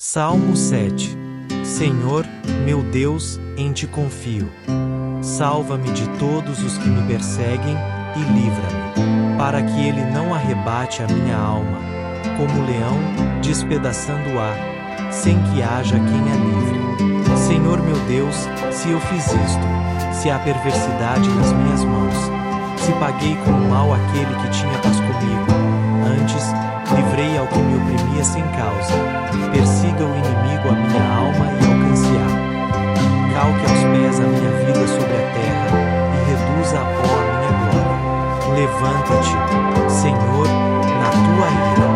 Salmo 7. Senhor, meu Deus, em ti confio. Salva-me de todos os que me perseguem e livra-me, para que ele não arrebate a minha alma, como leão, despedaçando-a, sem que haja quem a livre. Senhor meu Deus, se eu fiz isto, se há perversidade nas minhas mãos, se paguei com o mal aquele que tinha paz comigo, antes, livrei ao que me oprimia sem causa, persiga o inimigo a minha alma e alcance-a. Calque aos pés a minha vida sobre a terra, e reduza a pó a minha glória. Levanta-te, Senhor, na tua ira,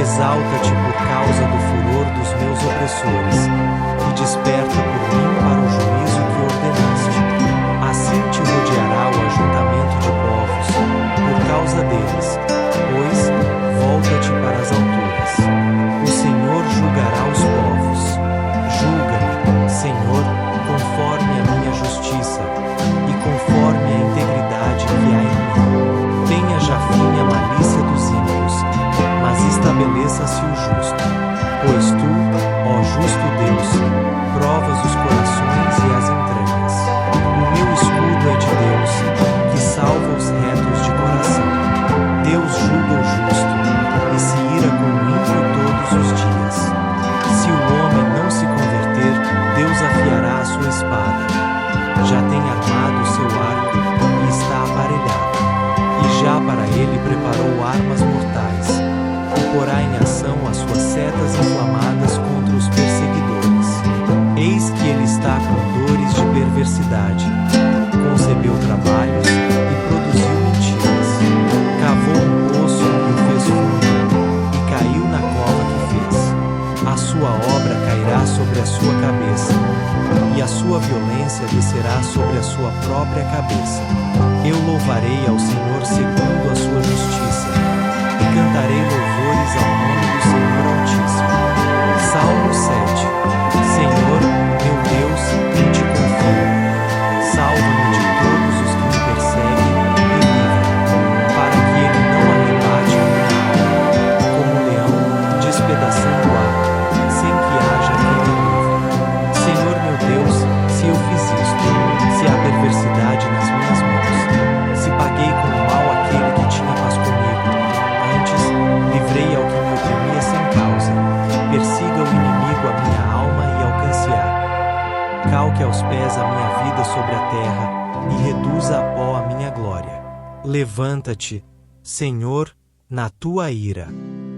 exalta-te por causa do furor dos meus opressores, e desperta por mim para o juízo que ordenaste. Assim te rodeará o ajuntamento de povos, por causa deles, pois, volta-te para as alturas. O Senhor julgará os povos. Julga-me, Senhor, conforme a minha justiça, e conforme a integridade que há em mim. Tenha já fim a malícia dos ímpios, mas estabeleça-se o justo. Pois tu, ó justo Deus, provas os corações e as entranhas. O meu escudo é de Deus, que salva os retos de coração. Deus julga o justo, e se ira com o ímpio todos os dias. Se o homem não se converter, Deus afiará a sua espada. Já tem armado o seu arco, e está aparelhado. E já para ele preparou armas mortais, e porá em ação as suas setas inflamadas contra os perseguidores. Eis que ele está com dores de perversidade, concebeu trabalhos, e produziu mentiras. Cavou um poço e o fez fundo, e caiu na cova que fez. A sua obra cairá sobre a sua cabeça, e a sua violência descerá sobre a sua própria cabeça. Eu louvarei ao Senhor segundo a sua justiça, e cantarei louvores ao nome do Senhor Altíssimo. Salmo 7. Senhor, meu Deus, em ti confio. Salva-me de todos os que me perseguem e livra-me, para que ele não arrebate a minha alma, como leão, despedaçando-a, sem que haja quem a livre. Senhor meu Deus, se eu fiz isto, se há perversidade nas minhas mãos, se paguei com o mal aquele que tinha paz comigo, antes, livrei ao que me oprimia sem causa, persiga o inimigo a minha alma e alcance-a. Calque aos pés a minha vida sobre a terra, e reduza a pó a minha glória. Levanta-te, Senhor, na tua ira.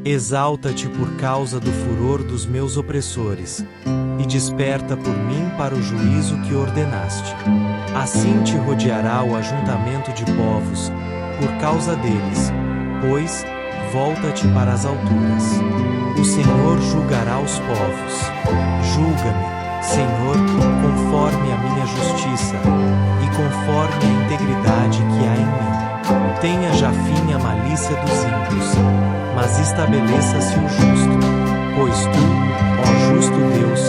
Exalta-te por causa do furor dos meus opressores, e desperta por mim para o juízo que ordenaste. Assim te rodeará o ajuntamento de povos, por causa deles, pois, volta-te para as alturas. O Senhor julgará os povos. Julga-me, Senhor, conforme a minha justiça, e conforme a integridade que há em mim. Tenha já fim a malícia dos ímpios, mas estabeleça-se o justo. Pois tu, ó justo Deus,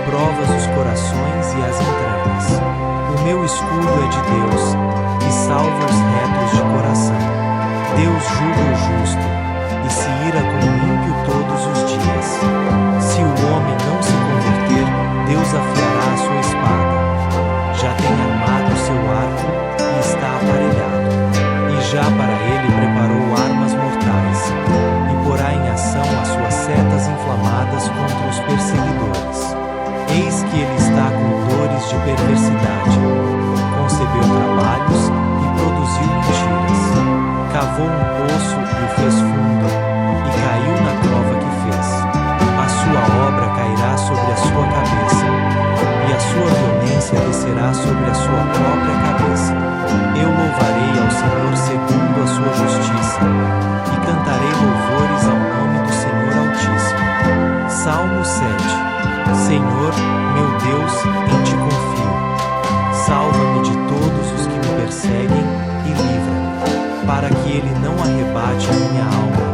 provas os corações e as entranhas. O meu escudo é de Deus, que salva os retos de coração. Deus julga o justo, e se ira com o ímpio todos os dias. Se o homem não se converter, Deus afiará a sua espada. Já tem armado o seu arco, e está aparelhado. E já para ele preparou armas mortais, e porá em ação as suas setas inflamadas contra os perseguidores. Eis que ele está com dores de perversidade, concebeu trabalhos, e produziu mentiras. Cavou um poço e o fez fundo, e caiu na cova que fez. A sua obra cairá sobre a sua cabeça, e a sua violência descerá sobre a sua própria cabeça. Eu louvarei ao Senhor segundo a sua justiça, e cantarei louvores ao nome do Senhor Altíssimo. Salmo 7. Senhor, meu Deus, em ti confio. Salva-me de todos os que me perseguem e livra-me, para que ele não arrebate a minha alma,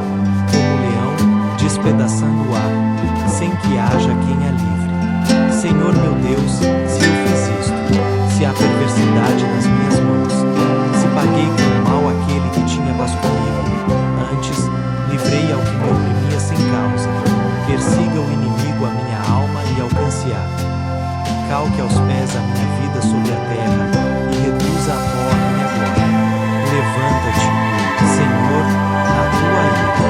como leão, despedaçando-a, sem que haja quem a livre. Senhor meu Deus, se eu fiz isto, se há perversidade nas minhas mãos, se paguei com o mal aquele que tinha paz comigo, antes, livrei ao que me oprimia sem causa, persiga o inimigo a minha calque aos pés a minha vida sobre a terra, e reduza a pó a minha glória. Levanta-te, Senhor, na tua ira.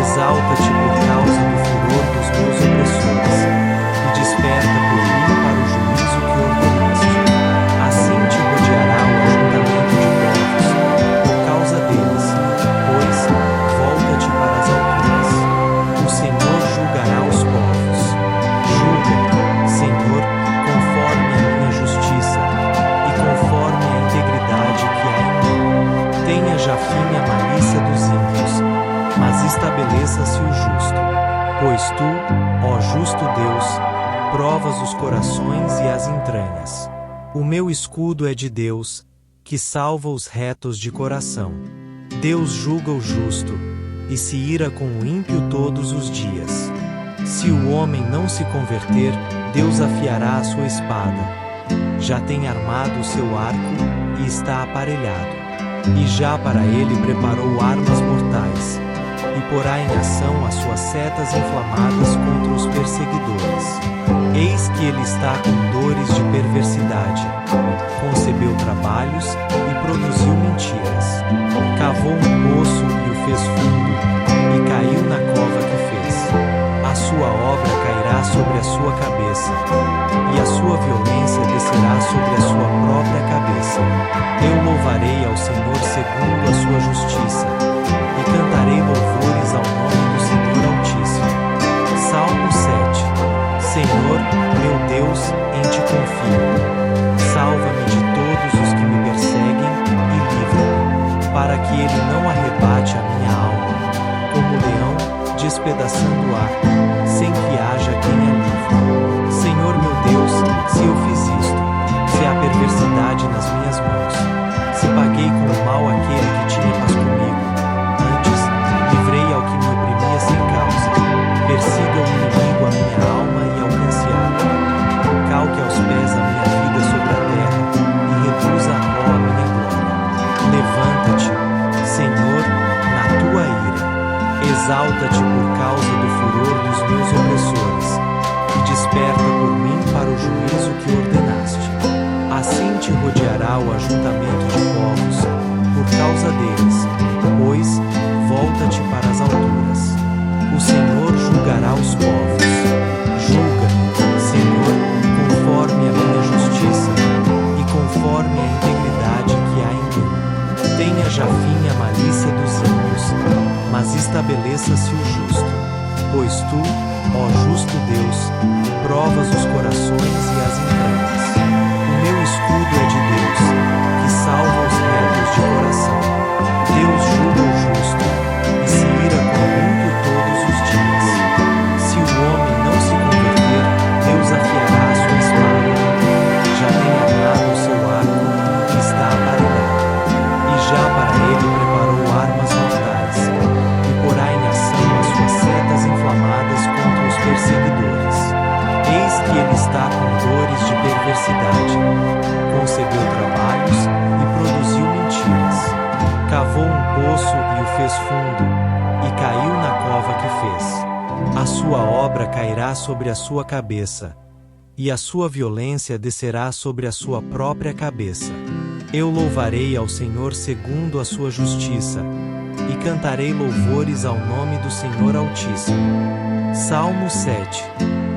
Exalta-te por causa do furor dos meus opressores, e desperta por mim para o juízo que ordenaste. Assim te rodeará o ajuntamento de povos, por causa deles, pois, volta-te para as alturas. O Senhor julgará os povos. Julga, Senhor, conforme a minha justiça, e conforme a integridade que há em mim. Tenha já fim a malícia dos ímpios, mas estabeleça-se o justo. Pois tu, ó justo Deus, provas os corações e as entranhas. O meu escudo é de Deus, que salva os retos de coração. Deus julga o justo, e se ira com o ímpio todos os dias. Se o homem não se converter, Deus afiará a sua espada. Já tem armado o seu arco, e está aparelhado. E já para ele preparou armas mortais, e porá em ação as suas setas inflamadas contra os perseguidores. Eis que ele está com dores de perversidade, concebeu trabalhos e produziu mentiras. Cavou um poço e o fez fundo, e caiu na cova que fez. A sua obra cairá sobre a sua cabeça, e a sua violência descerá sobre a sua própria cabeça. Eu louvarei ao Senhor segundo a sua justiça, e cantarei louvores ao nome do Senhor Altíssimo. Salmo 7. Senhor, meu Deus, em ti confio. Salva-me de todos os que me perseguem e livra-me, para que ele não arrebate a minha alma, como leão, despedaçando-a, sem que haja quem a livre. Senhor meu Deus, se eu fiz isto, se há perversidade nas minhas mãos, se paguei com o mal aquele que tinha paz comigo, antes, livrei ao que me oprimia sem causa, persiga o inimigo a minha alma e alcance-a. Calque aos pés a minha vida sobre a terra, e reduza a pó a minha glória. Levanta-te, Senhor, na tua ira. Exalta-te por causa do furor dos meus opressores, e desperta por mim para o juízo que ordenaste. Assim te rodeará o ajuntamento de povos, por causa deles, pois, volta-te para as alturas. O Senhor julgará os povos. Julga, Senhor, conforme a minha justiça, e conforme a integridade que há em mim. Tenha já fim a malícia dos ímpios, mas estabeleça-se o justo. Pois tu, ó justo Deus, provas os corações e as entranhas. O meu escudo é de Deus, que salva os retos de coração. Deus julga o justo, e se ira com o ímpio todos os dias. Se o homem não se converter, Deus afiará a sua espada. Já tem armado o seu arco, e está aparelhado. E já para ele preparou armas mortais, e porá em ação as suas setas inflamadas contra os perseguidores. Eis que ele está com dores de perversidade, concebeu trabalhos e produziu mentiras. Cavou um poço e o fez fundo, e caiu na cova que fez. A sua obra cairá sobre a sua cabeça, e a sua violência descerá sobre a sua própria cabeça. Eu louvarei ao Senhor segundo a sua justiça, e cantarei louvores ao nome do Senhor Altíssimo. Salmo 7.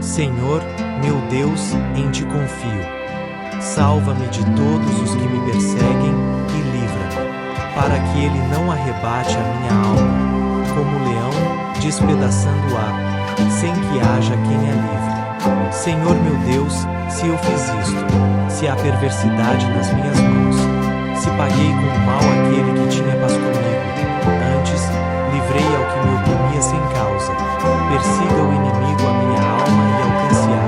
Senhor, meu Deus, em ti confio. Salva-me de todos os que me perseguem e livra-me, para que ele não arrebate a minha alma, como leão, despedaçando-a, sem que haja quem a livre. Senhor meu Deus, se eu fiz isto, se há perversidade nas minhas mãos, se paguei com o mal aquele que tinha paz comigo, antes, livrei ao que me oprimia sem causa, persiga o inimigo a minha alma e alcance-a.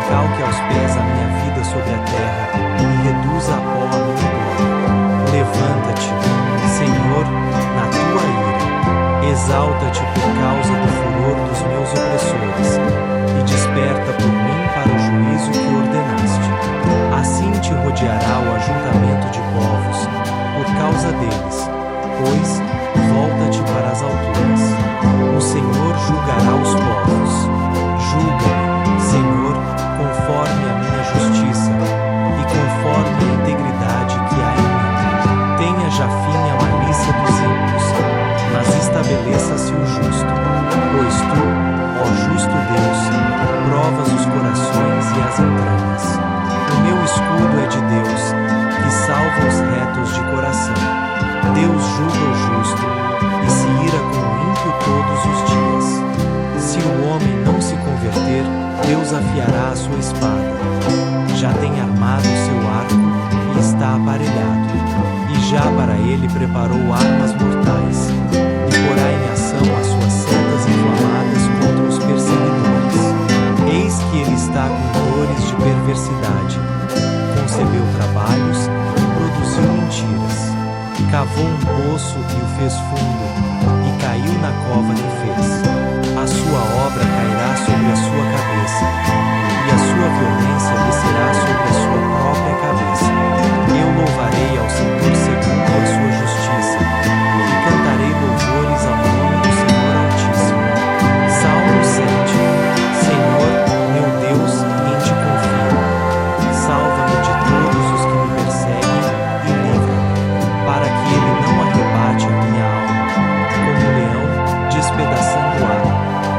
Calque aos pés a minha vida sobre a terra, e reduza a pó a minha glória. Levanta-te, Senhor, na tua ira. Exalta-te por causa do furor dos meus opressores, e desperta por mim para o juízo que ordenaste. Assim te rodeará o ajuntamento de povos, por causa deles, pois, volta-te para as alturas. O Senhor julgará os povos. Julga-me, Senhor, conforme a minha Deus afiará a sua espada. Já tem armado o seu arco e está aparelhado. E já para ele preparou armas mortais, e porá em ação as suas setas inflamadas contra os perseguidores. Eis que ele está com dores de perversidade, concebeu trabalhos e produziu mentiras. Cavou um poço e o fez fundo, e caiu na cova que fez. A sua obra cairá sobre a sua cabeça, e a sua violência descerá sobre a sua própria cabeça. Eu louvarei ao Senhor segundo a sua justiça, e cantarei louvores ao nome do Senhor Altíssimo. Salmo 7. Senhor, meu Deus, em ti confio. Salva-me de todos os que me perseguem e livra-me, para que ele não arrebate a minha alma, como um leão despedaçando o ar,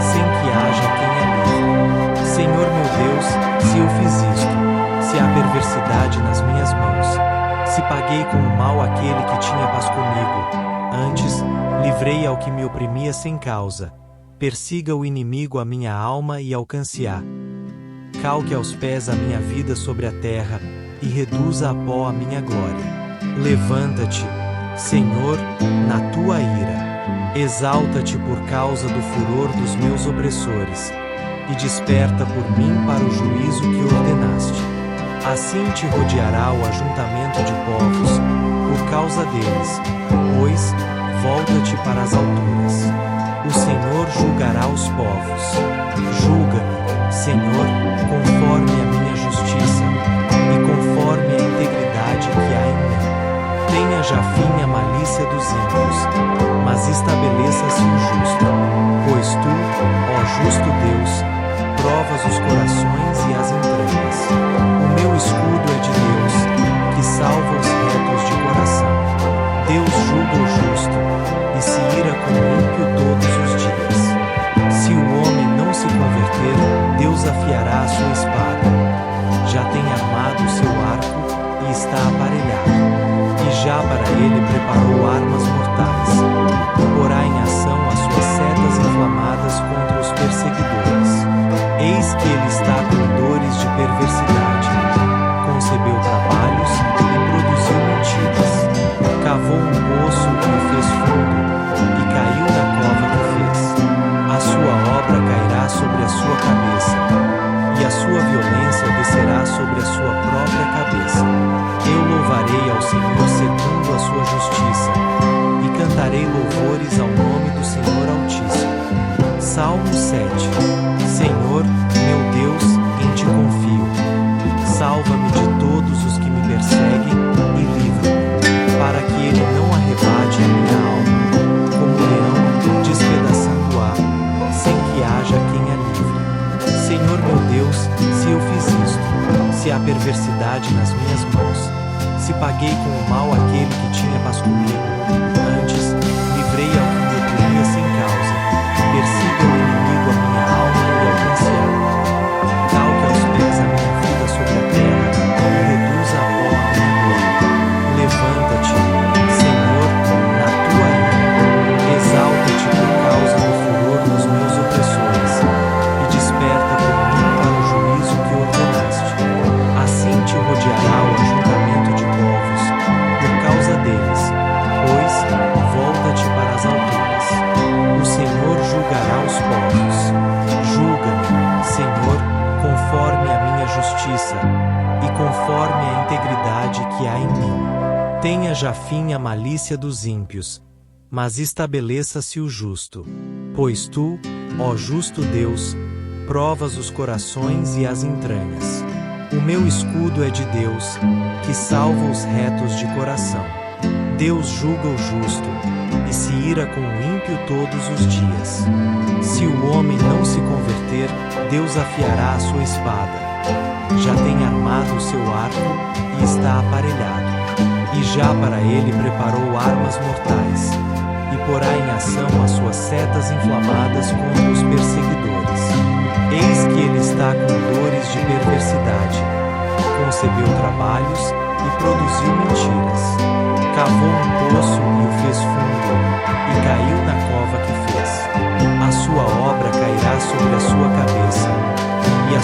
sem que haja quem a livre. Senhor meu Deus, se eu fiz isto, se há perversidade nas minhas mãos, se paguei com o mal aquele que tinha paz comigo, antes, livrei ao que me oprimia sem causa, persiga o inimigo a minha alma e alcance-a. Calque aos pés a minha vida sobre a terra, e reduza a pó a minha glória. Levanta-te, Senhor, na tua ira. Exalta-te por causa do furor dos meus opressores, e desperta por mim para o juízo que ordenaste. Assim te rodeará o ajuntamento de povos, por causa deles, pois, volta-te para as alturas. O Senhor julgará os povos. Julga-me, Senhor, conforme a minha justiça, e conforme a integridade que há em mim. Tenha já fim a malícia dos ímpios, mas estabeleça-se o justo. Pois tu, ó justo Deus, provas os corações e as entranhas. O meu escudo é de Deus, que salva os retos de coração. Deus julga o justo, e se ira com o ímpio todos os dias. Se o homem não se converter, Deus afiará a sua espada. Já tem armado o seu arco e está aparelhado. E já para ele preparou armas mortais, e porá em ação as suas setas inflamadas contra os perseguidores. Eis que ele está com dores de perversidade, concebeu trabalhos e produziu mentiras. Cavou um poço e o fez fundo, e caiu na cova que fez. A sua obra cairá sobre a sua cabeça, e a sua violência descerá sobre a sua própria cabeça. Eu louvarei ao Senhor segundo a sua justiça, e cantarei louvores ao nome do Senhor Altíssimo. Salmo 7. Senhor, meu Deus, em ti confio. Salva-me de todos os que me perseguem e livra-me, para que ele não arrebate a minha alma, como um leão despedaçando o ar, sem que haja quem a livre. Senhor meu Deus, se eu fiz isto, se há perversidade nas minhas mãos, se paguei com o mal aquele que tinha paz comigo, antes, livrei ao que me oprimia sem causa, persiga o inimigo a minha alma e alcance-a. Calque aos pés a minha vida sobre a terra, e reduza a pó a minha glória. Levanta-te, Senhor, na tua ira. Exalta-te por causa do furor dos meus opressores, e desperta por mim para o juízo que ordenaste. Assim te rodeará o ajuntamento de povos, por causa deles, pois, volta-te para as alturas. O Senhor julgará os povos. Julga-me, Senhor, conforme a minha justiça, e conforme a integridade que há em mim. Tenha já fim a malícia dos ímpios, mas estabeleça-se o justo. Pois tu, ó justo Deus, provas os corações e as entranhas. O meu escudo é de Deus, que salva os retos de coração. Deus julga o justo, e se ira com o ímpio todos os dias. Se o homem não se converter, Deus afiará a sua espada. Já tem armado o seu arco, e está aparelhado. E já para ele preparou armas mortais, e porá em ação as suas setas inflamadas contra os perseguidores. Eis que ele está com dores de perversidade, concebeu trabalhos e produziu mentiras. Cavou um poço e o fez fundo, e caiu na cova que fez. A sua obra cairá sobre a sua cabeça, e a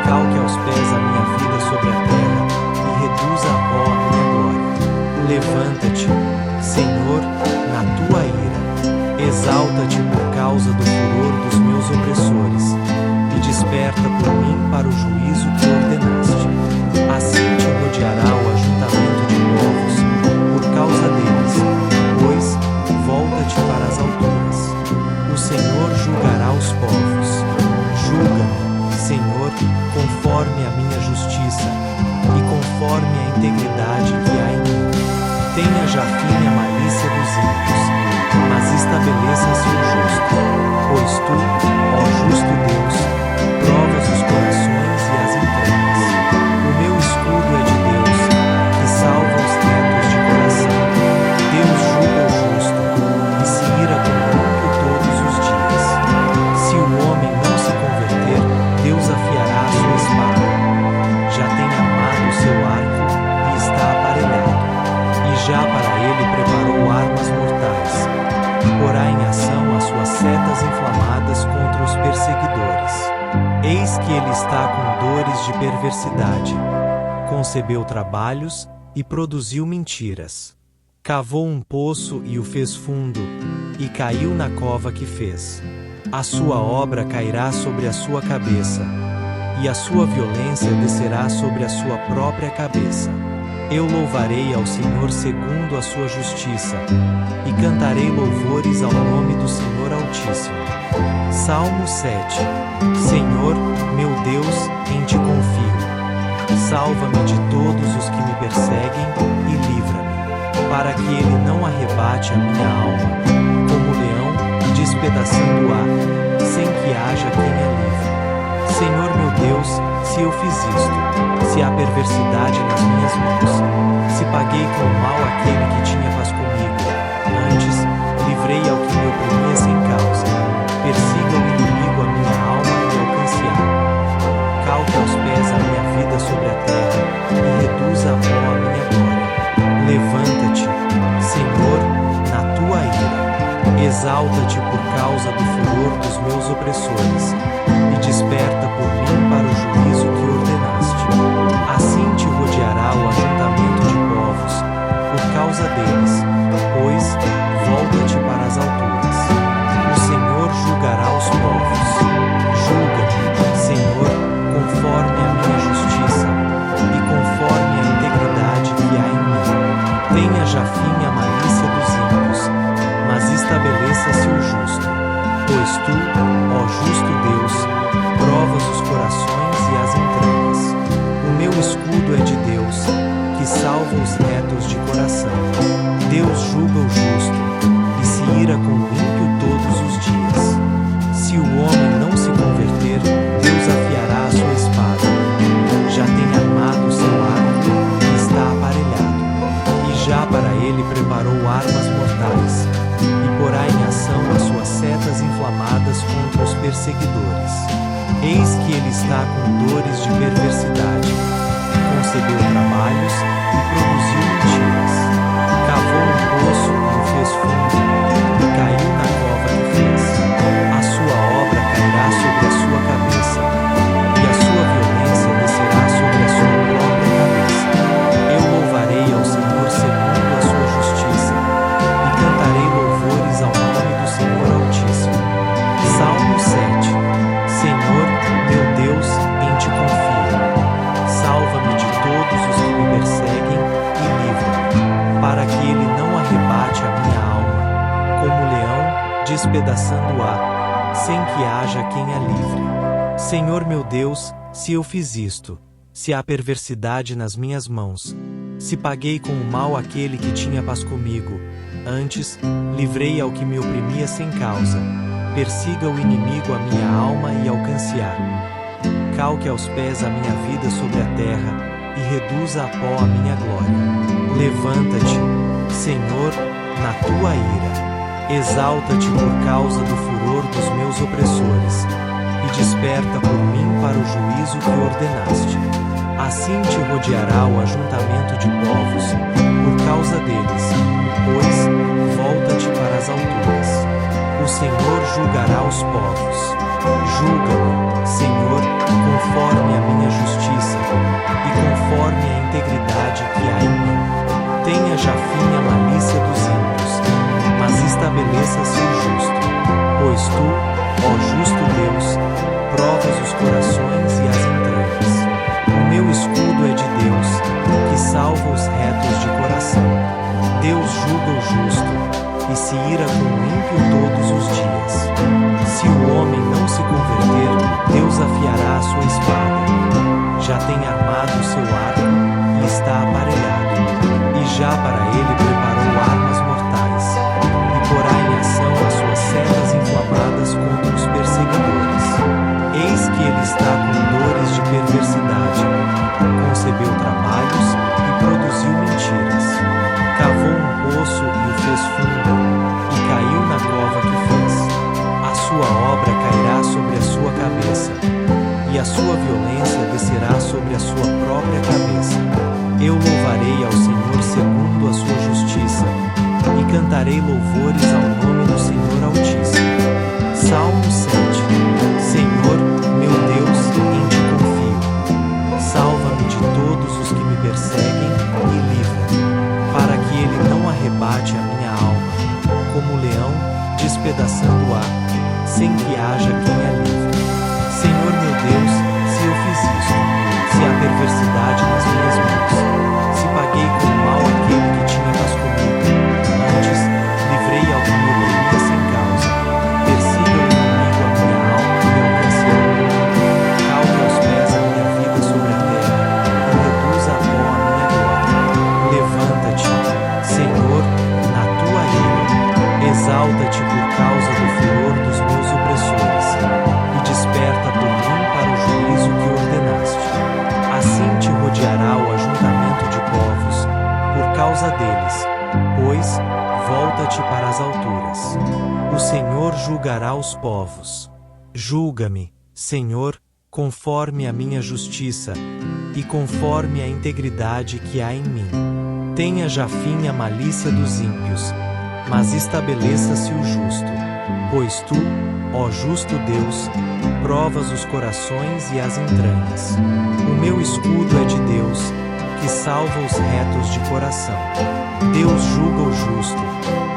Calque aos pés a minha vida sobre a terra e reduza a pó a minha glória. Levanta-te, Senhor, na tua ira. Exalta-te por causa do furor dos meus opressores, e desperta por mim para o juízo que ordenaste. Assim te rodeará o ajuntamento de povos, por causa deles, pois, volta-te para as alturas. O Senhor julgará os povos. Julga-me, Senhor, conforme a minha justiça, e conforme a integridade que há em mim. Tenha já fim a malícia dos ímpios, mas estabeleça-se o justo. Pois tu, ó justo Deus, provas os corações e as entranhas. O meu escudo é de Deus, que salva os retos de coração. Deus julga o justo, e se ira com o ímpio todos os dias. Se o homem não se converter, Deus afiará a sua espada. Já tem armado o seu arco, e está aparelhado. E já para ele preparou armas mortais. Porá em ação as suas setas inflamadas contra os perseguidores. Eis que ele está com dores de perversidade. Concebeu trabalhos e produziu mentiras. Cavou um poço e o fez fundo, e caiu na cova que fez. A sua obra cairá sobre a sua cabeça, e a sua violência descerá sobre a sua própria cabeça. Eu louvarei ao Senhor segundo a sua justiça, e cantarei louvores ao nome do Senhor Altíssimo. Salmo 7. Senhor, meu Deus, em ti confio. Salva-me de todos os que me perseguem e livra-me, para que ele não arrebate a minha alma, como leão, despedaçando-a, sem que haja quem a livre. Senhor meu Deus, se eu fiz isto, se há perversidade nas minhas mãos, se paguei com o mal aquele que tinha paz comigo, antes, livrei ao que me oprimia sem causa, persiga o inimigo a minha alma e alcance-a. Calque aos pés a minha vida sobre a terra, e reduza a pó a minha glória. Levanta-te, Senhor, na tua ira. Exalta-te por causa do furor dos meus opressores, e desperta por mim para o juízo que ordenaste. Assim te rodeará o ajuntamento de povos, por causa deles, pois, volta-te para as alturas. O Senhor julgará os povos. Julga-me, Senhor, conforme a minha justiça, e conforme a integridade que há em mim. Tenha já fim a malícia dos ímpios, mas estabeleça-se o justo. Pois tu, ó justo Deus, provas os corações e as entranhas. O meu escudo é de Deus, que salva os retos de coração. Deus julga o justo, e se ira com o ímpio todos os dias. Se o homem não se converter, Deus afiará a sua espada. Já tem armado o seu arco, e está aparelhado. E já para ele preparou armas mortais, e porá em ação as suas setas inflamadas contra os perseguidores. Eis que ele está com dores de perversidade. Concebeu trabalhos e produziu mentiras. Cavou um poço e o fez fundo, e caiu na cova que fez. A sua obra cairá sobre a sua cabeça, e a sua violência descerá sobre a sua própria cabeça. Eu louvarei ao Senhor segundo a sua justiça, e cantarei louvores ao nome do Senhor Altíssimo. Salmo 7. Senhor, meu Deus, em ti confio. Salva-me de todos os que me perseguem e livra-me, para que ele não arrebate a minha alma, como leão, despedaçando-a, sem que haja quem a livre. Senhor meu Deus, se eu fiz isto, se há perversidade nas minhas mãos, se paguei com o mal aquele que tinha paz comigo, antes, livrei ao que me oprimia sem causa, persiga o inimigo a minha alma e alcance-a. Calque aos pés a minha vida sobre a terra, e reduza a pó a minha glória. Levanta-te, Senhor, na tua ira. Exalta-te por causa do furor dos meus opressores, e desperta por mim para o juízo que ordenaste. Assim te rodeará o ajuntamento de povos, por causa deles, pois, volta-te para as alturas. O Senhor julgará os povos. Julga-me, Senhor, conforme a minha já fim a malícia dos ímpios, mas estabeleça-se o justo. Pois tu, ó justo Deus, provas os corações e as entranhas. O meu escudo é de Deus, que salva os retos de coração. Deus julga o justo, e se ira com o ímpio todos os dias. Se o homem não se converter, Deus afiará a sua espada. Já tem armado o seu arco, e está aparelhado, e já para ele preparou armas mortais, e porá em ação as suas setas inflamadas contra os perseguidores. Eis que ele está com dores de perversidade, concebeu trabalhos e produziu mentiras. Cavou um poço e o fez fundo, e caiu na cova que fez. A sua obra cairá sobre a sua cabeça, e a sua violência descerá sobre a sua própria cabeça. Eu louvarei ao Senhor segundo a sua justiça, e cantarei louvores ao nome do Senhor Altíssimo. Salmo 7. Senhor, meu Deus, em ti confio. Salva-me de todos os que me perseguem e livra-me, para que ele não arrebate a minha alma, como o leão, despedaçando-a, sem que haja quem a livre. Senhor meu Deus, se eu fiz isto, se há perversidade nas minhas mãos, se paguei com o mal aquele que tinha mais comigo, antes livrei ao que me oprimia sem causa, persiga o inimigo a minha alma e alcance-a. Calque aos pés a minha vida sobre a terra, e reduza a pó a minha glória. Levanta-te, Senhor, na tua ira, exalta-te por causa do furor dos meus opressores, e desperta por mim para o juízo que ordenaste. Assim te rodeará o ajuntamento de povos, por causa deles, pois, volta-te para as alturas. O Senhor julgará os povos. Julga-me, Senhor, conforme a minha justiça, e conforme a integridade que há em mim. Tenha já fim a malícia dos ímpios, mas estabeleça-se o justo. Pois tu, ó justo Deus, provas os corações e as entranhas. O meu escudo é de Deus, que salva os retos de coração. Deus julga o justo,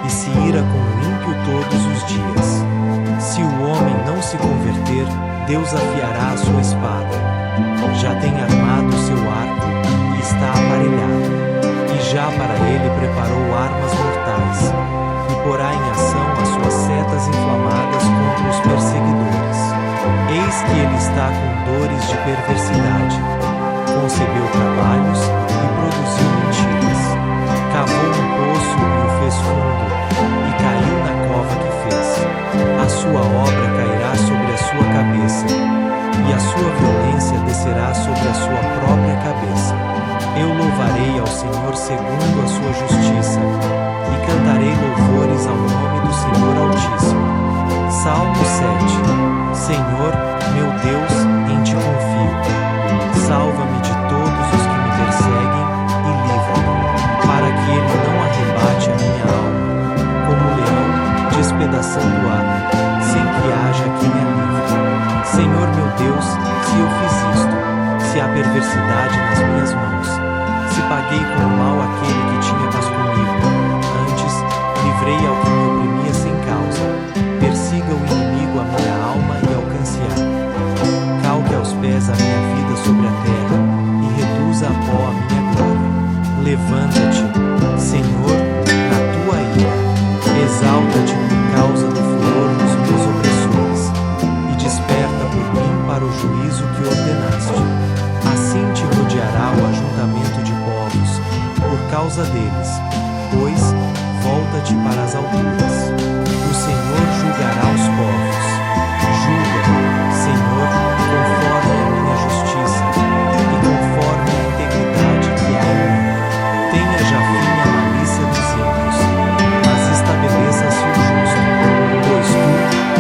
e se ira com o ímpio todos os dias. Se o homem não se converter, Deus afiará a sua espada. Já tem armado o seu arco, e está aparelhado, e já para ele preparou armas mortais, e porá em ação as suas setas inflamadas contra os perseguidores. Eis que ele está com dores de perversidade, concebeu trabalhos e produziu mentiras. Cavou um poço e o fez fundo, e caiu na cova que fez. A sua obra cairá sobre a sua cabeça, e a sua violência descerá sobre a sua própria cabeça. Eu louvarei ao Senhor segundo a sua justiça, e cantarei louvores ao nome do Senhor Altíssimo. Salmo 7. Senhor, meu Deus, em ti confio. Salva-me de todos os que me perseguem e livra-me, para que ele não arrebate a minha alma, como o leão, despedaçando-a, sem que haja quem a livre. Senhor meu Deus, se eu fiz isto, se há perversidade nas minhas mãos, se paguei com o mal aquele que tinha paz comigo, antes livrei ao que me oprimia sem causa, persiga o inimigo a minha alma e alcance-a. Calque aos pés a minha vida sobre a terra, e reduza a pó a minha glória. Levanta-te, Senhor, na tua ira, exalta-te por causa do furor dos meus opressores, e desperta por mim para o juízo que ordenaste. Assim te rodeará o ajuntamento de povos, por causa deles, pois, volta-te para as alturas. O Senhor julgará os povos. Julga-me, Senhor, conforme a minha justiça, e conforme a integridade que há em mim. Tenha já fim a malícia dos ímpios, mas estabeleça-se o justo. Pois tu,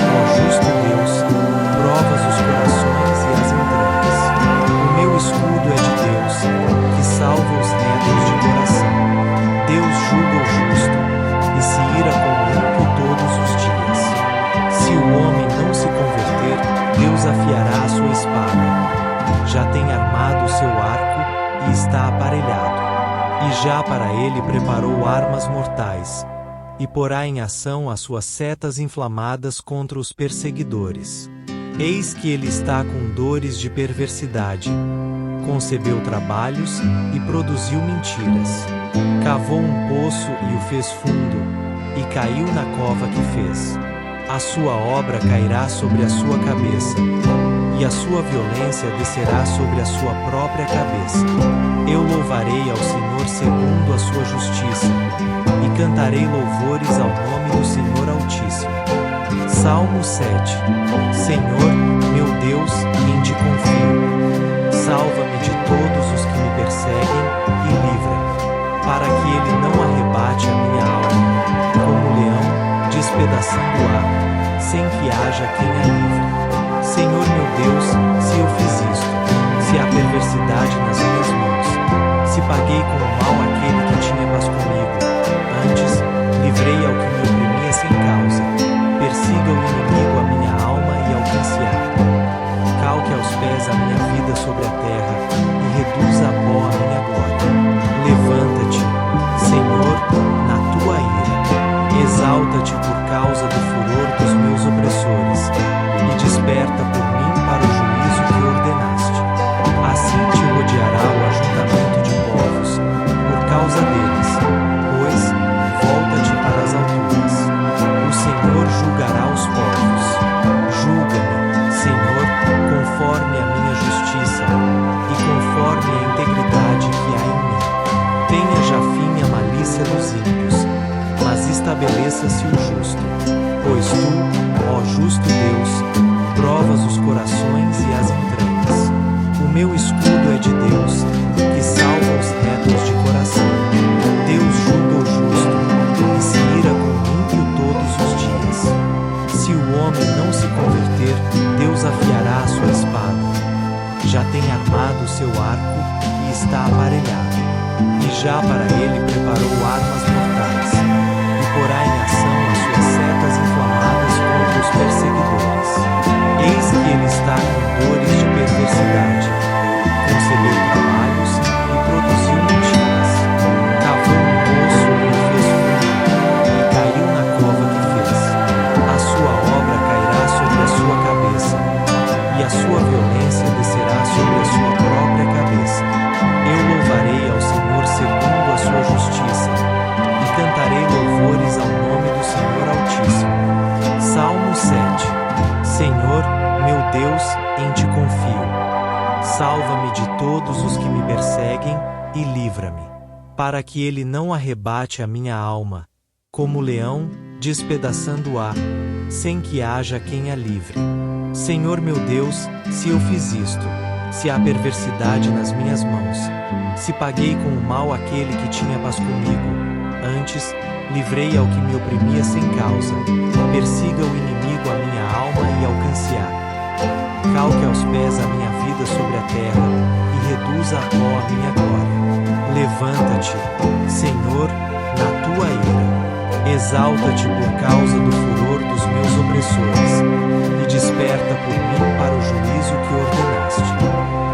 ó justo Deus, provas os corações e as entranhas. O meu escudo é de Deus, que salva os retos de coração. Deus julga o justo, e se ira com o ímpio todos os dias. Se o homem não se converter, Deus afiará a sua espada. Já tem armado o seu arco, e está aparelhado, E já para ele preparou armas mortais, e porá em ação as suas setas inflamadas contra os perseguidores. Eis que ele está com dores de perversidade, concebeu trabalhos e produziu mentiras. Cavou um poço e o fez fundo, e caiu na cova que fez. A sua obra cairá sobre a sua cabeça, e a sua violência descerá sobre a sua própria cabeça. Eu louvarei ao Senhor segundo a sua justiça, e cantarei louvores ao nome do Senhor Altíssimo. Salmo 7. Senhor, meu Deus, em ti confio. Salva-me de todos os que me perseguem e livra-me, para que ele não arrebate a minha alma, como leão, despedaçando-a, sem que haja quem a livre. Senhor meu Deus, se eu fiz isto, se há perversidade nas minhas mãos, se paguei com o mal aquele que tinha paz comigo, antes, livrei ao que me oprimia sem causa, persiga o inimigo a minha alma e alcance-a. Calque aos pés a minha vida sobre a terra, e reduza a pó a minha glória. Levanta-te, Senhor, na tua ira, exalta-te por causa do furor dos meus opressores, e desperta por mim para o juízo que ordenaste. Assim te rodeará o ajuntamento de povos, por causa deles, pois, volta-te para as alturas. O Senhor julgará os povos. Julga-me, Senhor, conforme a minha justiça, e conforme a integridade que há em mim. Tenha já fim a malícia dos ímpios, mas estabeleça-se o justo. Pois tu, ó justo Deus, provas os corações e as entranhas. O meu escudo é de Deus, que salva os retos de coração. Deus julga o justo, e se ira com o ímpio todos os dias. Se o homem não se converter, Deus afiará a sua espada. Já tem armado o seu arco, e está aparelhado. E já para ele preparou armas mortais, e porá em ação as suas setas inflamadas contra os perseguidores. Eis que ele está com dores de perversidade, concebeu trabalhos e produziu mentiras. Cavou um poço e o fez fundo, e caiu na cova que fez. A sua obra cairá sobre a sua cabeça, e a sua violência descerá sobre a sua própria cabeça. Eu louvarei ao Senhor segundo a sua justiça, e cantarei louvores ao nome do Senhor Altíssimo. Salmo 7. Senhor, meu Deus, em ti confio. Salva-me de todos os que me perseguem e livra-me, para que ele não arrebate a minha alma, como leão, despedaçando-a, sem que haja quem a livre. Senhor meu Deus, se eu fiz isto, se há perversidade nas minhas mãos, se paguei com o mal aquele que tinha paz comigo, antes, livrei ao que me oprimia sem causa, persiga o inimigo a minha alma e alcance-a. Calque aos pés a minha vida sobre a terra, e reduza a pó a minha glória. Levanta-te, Senhor, na tua ira, exalta-te por causa do furor dos meus opressores, e desperta por mim para o juízo que ordenaste.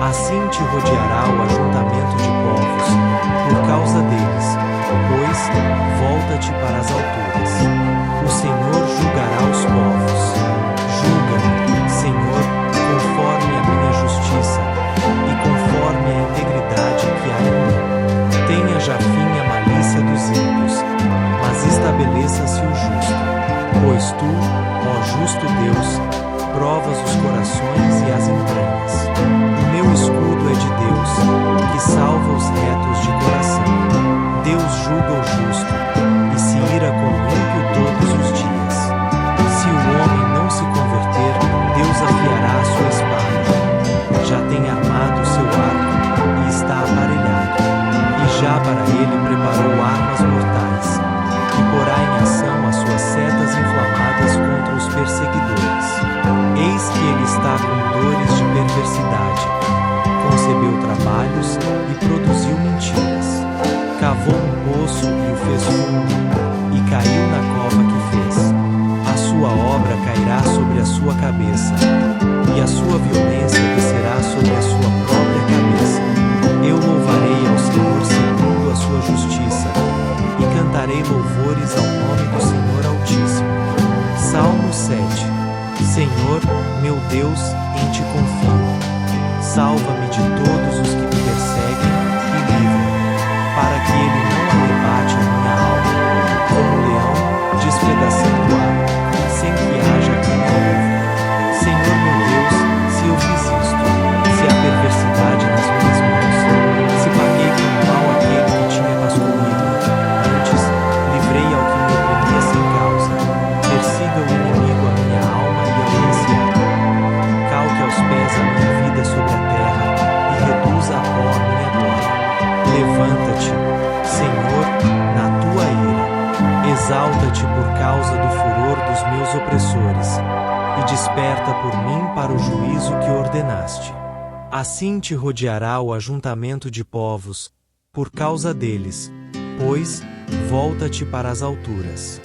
Assim te rodeará o ajuntamento de povos, por causa deles, pois, volta-te para as alturas. O Senhor julgará os povos. Julga-me, Senhor, conforme a minha justiça, e conforme a integridade que há em mim. Tenha já fim a malícia dos ímpios, mas estabeleça-se o justo. Pois tu, ó justo Deus, provas os corações e as entranhas. O meu escudo é de Deus, que salva os retos de coração. Deus julga o justo, e se ira com o ímpio todos os dias. Se o homem não se converter, Deus afiará a sua espada. Já tem armado o seu arco, e está aparelhado. E já para ele preparou armas mortais, e porá em ação as suas setas inflamadas contra os perseguidores. Eis que ele está com dores de perversidade, concebeu trabalhos e produziu mentiras. Cavou um poço e o fez fundo, e caiu na cova que fez. A sua obra cairá sobre a sua cabeça, e a sua violência descerá sobre a sua própria cabeça. Eu louvarei ao Senhor segundo a sua Deus, em ti confio. Salva-me de todos os que me perseguem e livra-me, para que ele não arrebate a minha alma, como um leão, despedaçando o ar, sem que haja quem a livre. Senhor meu Deus, se eu fiz isto, se há perversidade nas minhas mãos, se paguei com o mal aquele que tinha paz comigo, antes, livrei ao que me oprimia sem causa, persiga o inimigo a minha alma e alcance-a. Calque aos pés a minha vida sobre a terra, e reduza a pó a minha glória. Levanta-te, Senhor, na tua ira, exalta-te por causa do furor dos meus opressores, e desperta por mim para o juízo que ordenaste. Assim te rodeará o ajuntamento de povos, por causa deles, pois, volta-te para as alturas.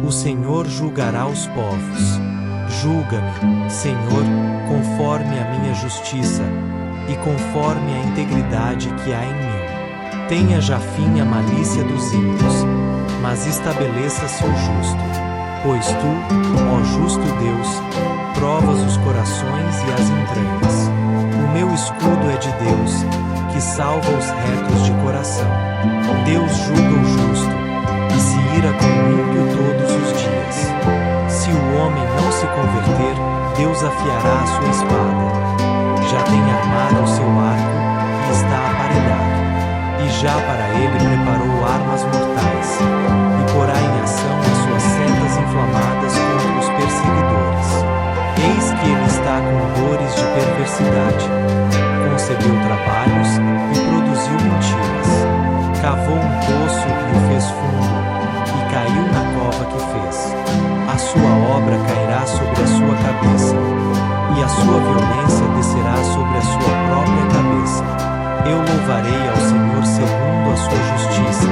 O Senhor julgará os povos. Julga-me, Senhor, conforme a minha justiça, e conforme a integridade que há em mim. Tenha já fim a malícia dos ímpios, mas estabeleça-se o justo. Pois tu, ó justo Deus, provas os corações e as entranhas. O meu escudo é de Deus, que salva os retos de coração. Deus julga o justo, e se ira com o ímpio todos os dias. Se o homem não se converter, Deus afiará a sua espada. Já tem armado o seu arco, e está aparelhado. E já para ele preparou armas mortais, e porá em ação as suas setas inflamadas contra os perseguidores. Eis que ele está com dores de perversidade, concebeu trabalhos e produziu mentiras. Cavou um poço e o fez fundo, e caiu na cova que fez. A sua obra cairá sobre a sua cabeça, e a sua violência descerá sobre a sua própria cabeça. Eu louvarei ao Senhor segundo a sua justiça,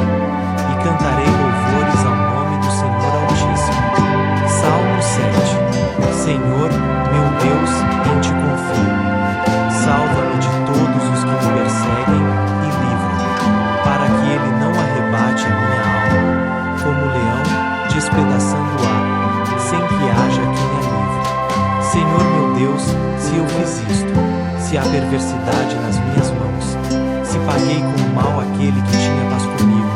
e cantarei louvores ao nome do Senhor Altíssimo. Salmo 7. Senhor, meu Deus, em ti confio. Salva-me de todos os que me perseguem e livra-me, para que ele não arrebate a minha alma, como o leão, despedaçando o ar, sem que haja quem a livre. Senhor meu Deus, se eu fiz isto, se há perversidade nas minhas mãos, se paguei com o mal aquele que tinha paz comigo,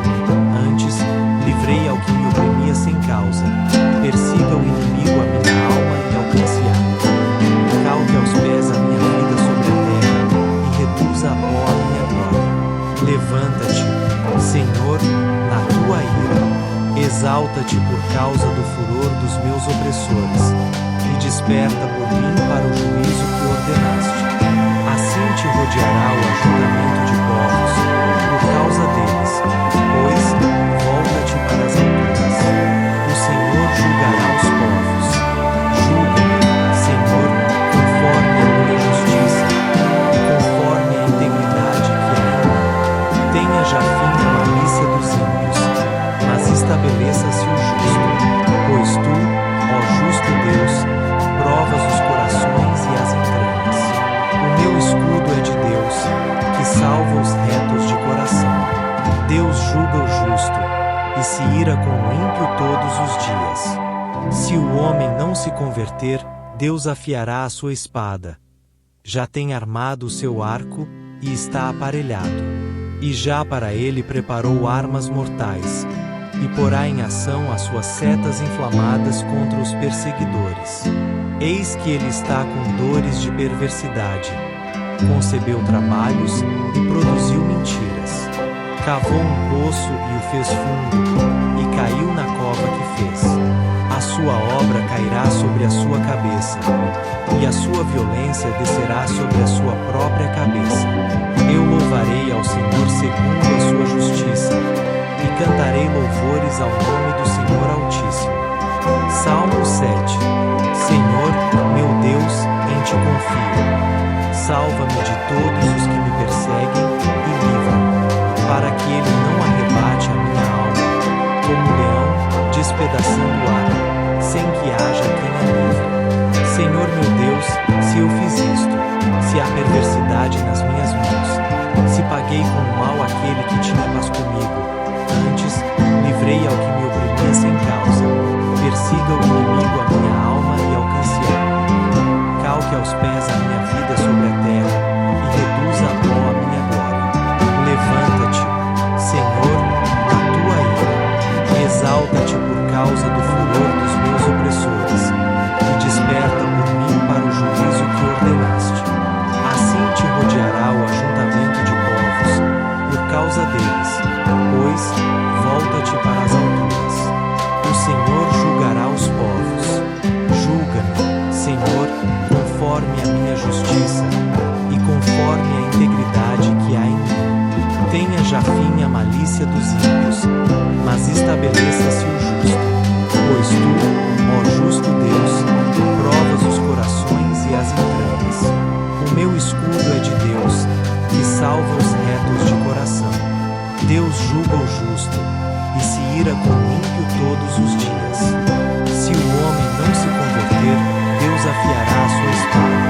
antes, livrei ao que me oprimia sem causa, persiga o inimigo a minha alma e alcance-a. Calque aos pés a minha vida sobre a terra, e reduza a pó a minha glória. Levanta-te, Senhor, na tua ira, exalta-te por causa do furor dos meus opressores, e desperta por mim para o juízo que ordenaste. Assim te rodeará o ajuntamento de povos, por causa deles, pois, volta-te para as alturas. O Senhor julgará os povos. Julga-me, Senhor, conforme a minha justiça, e conforme a integridade que há em mim. Tenha já fim a malícia dos ímpios, mas estabeleça-se o justo. Pois tu, ó justo Deus, provas os corações e as entranhas. O meu escudo é de Deus, que salva os retos de coração. Deus julga o justo, e se ira com o ímpio todos os dias. Se o homem não se converter, Deus afiará a sua espada. Já tem armado o seu arco, e está aparelhado. E já para ele preparou armas mortais, e porá em ação as suas setas inflamadas contra os perseguidores. Eis que ele está com dores de perversidade, concebeu trabalhos e produziu mentiras. Cavou um poço e o fez fundo, e caiu na cova que fez. A sua obra cairá sobre a sua cabeça, e a sua violência descerá sobre a sua própria cabeça. Eu louvarei ao Senhor segundo a sua justiça, e cantarei louvores ao nome do Senhor Altíssimo. Salmo 7. Senhor, meu Deus, em ti confio. Salva-me de todos os que me perseguem e livra-me, para que ele não arrebate a minha alma, como um leão, despedaçando o ar, sem que haja quem a livre. Senhor meu Deus, se eu fiz isto, se há perversidade nas minhas mãos, se paguei com o mal aquele que tinha paz comigo, antes, livrei ao que me oprimia sem causa, persiga o inimigo a minha alma e alcance-a. Calque aos já fim a malícia dos ímpios, mas estabeleça-se o justo. Pois tu, ó justo Deus, provas os corações e as entranhas. O meu escudo é de Deus, que salva os retos de coração. Deus julga o justo, e se ira com o ímpio todos os dias. Se o homem não se converter, Deus afiará a sua espada.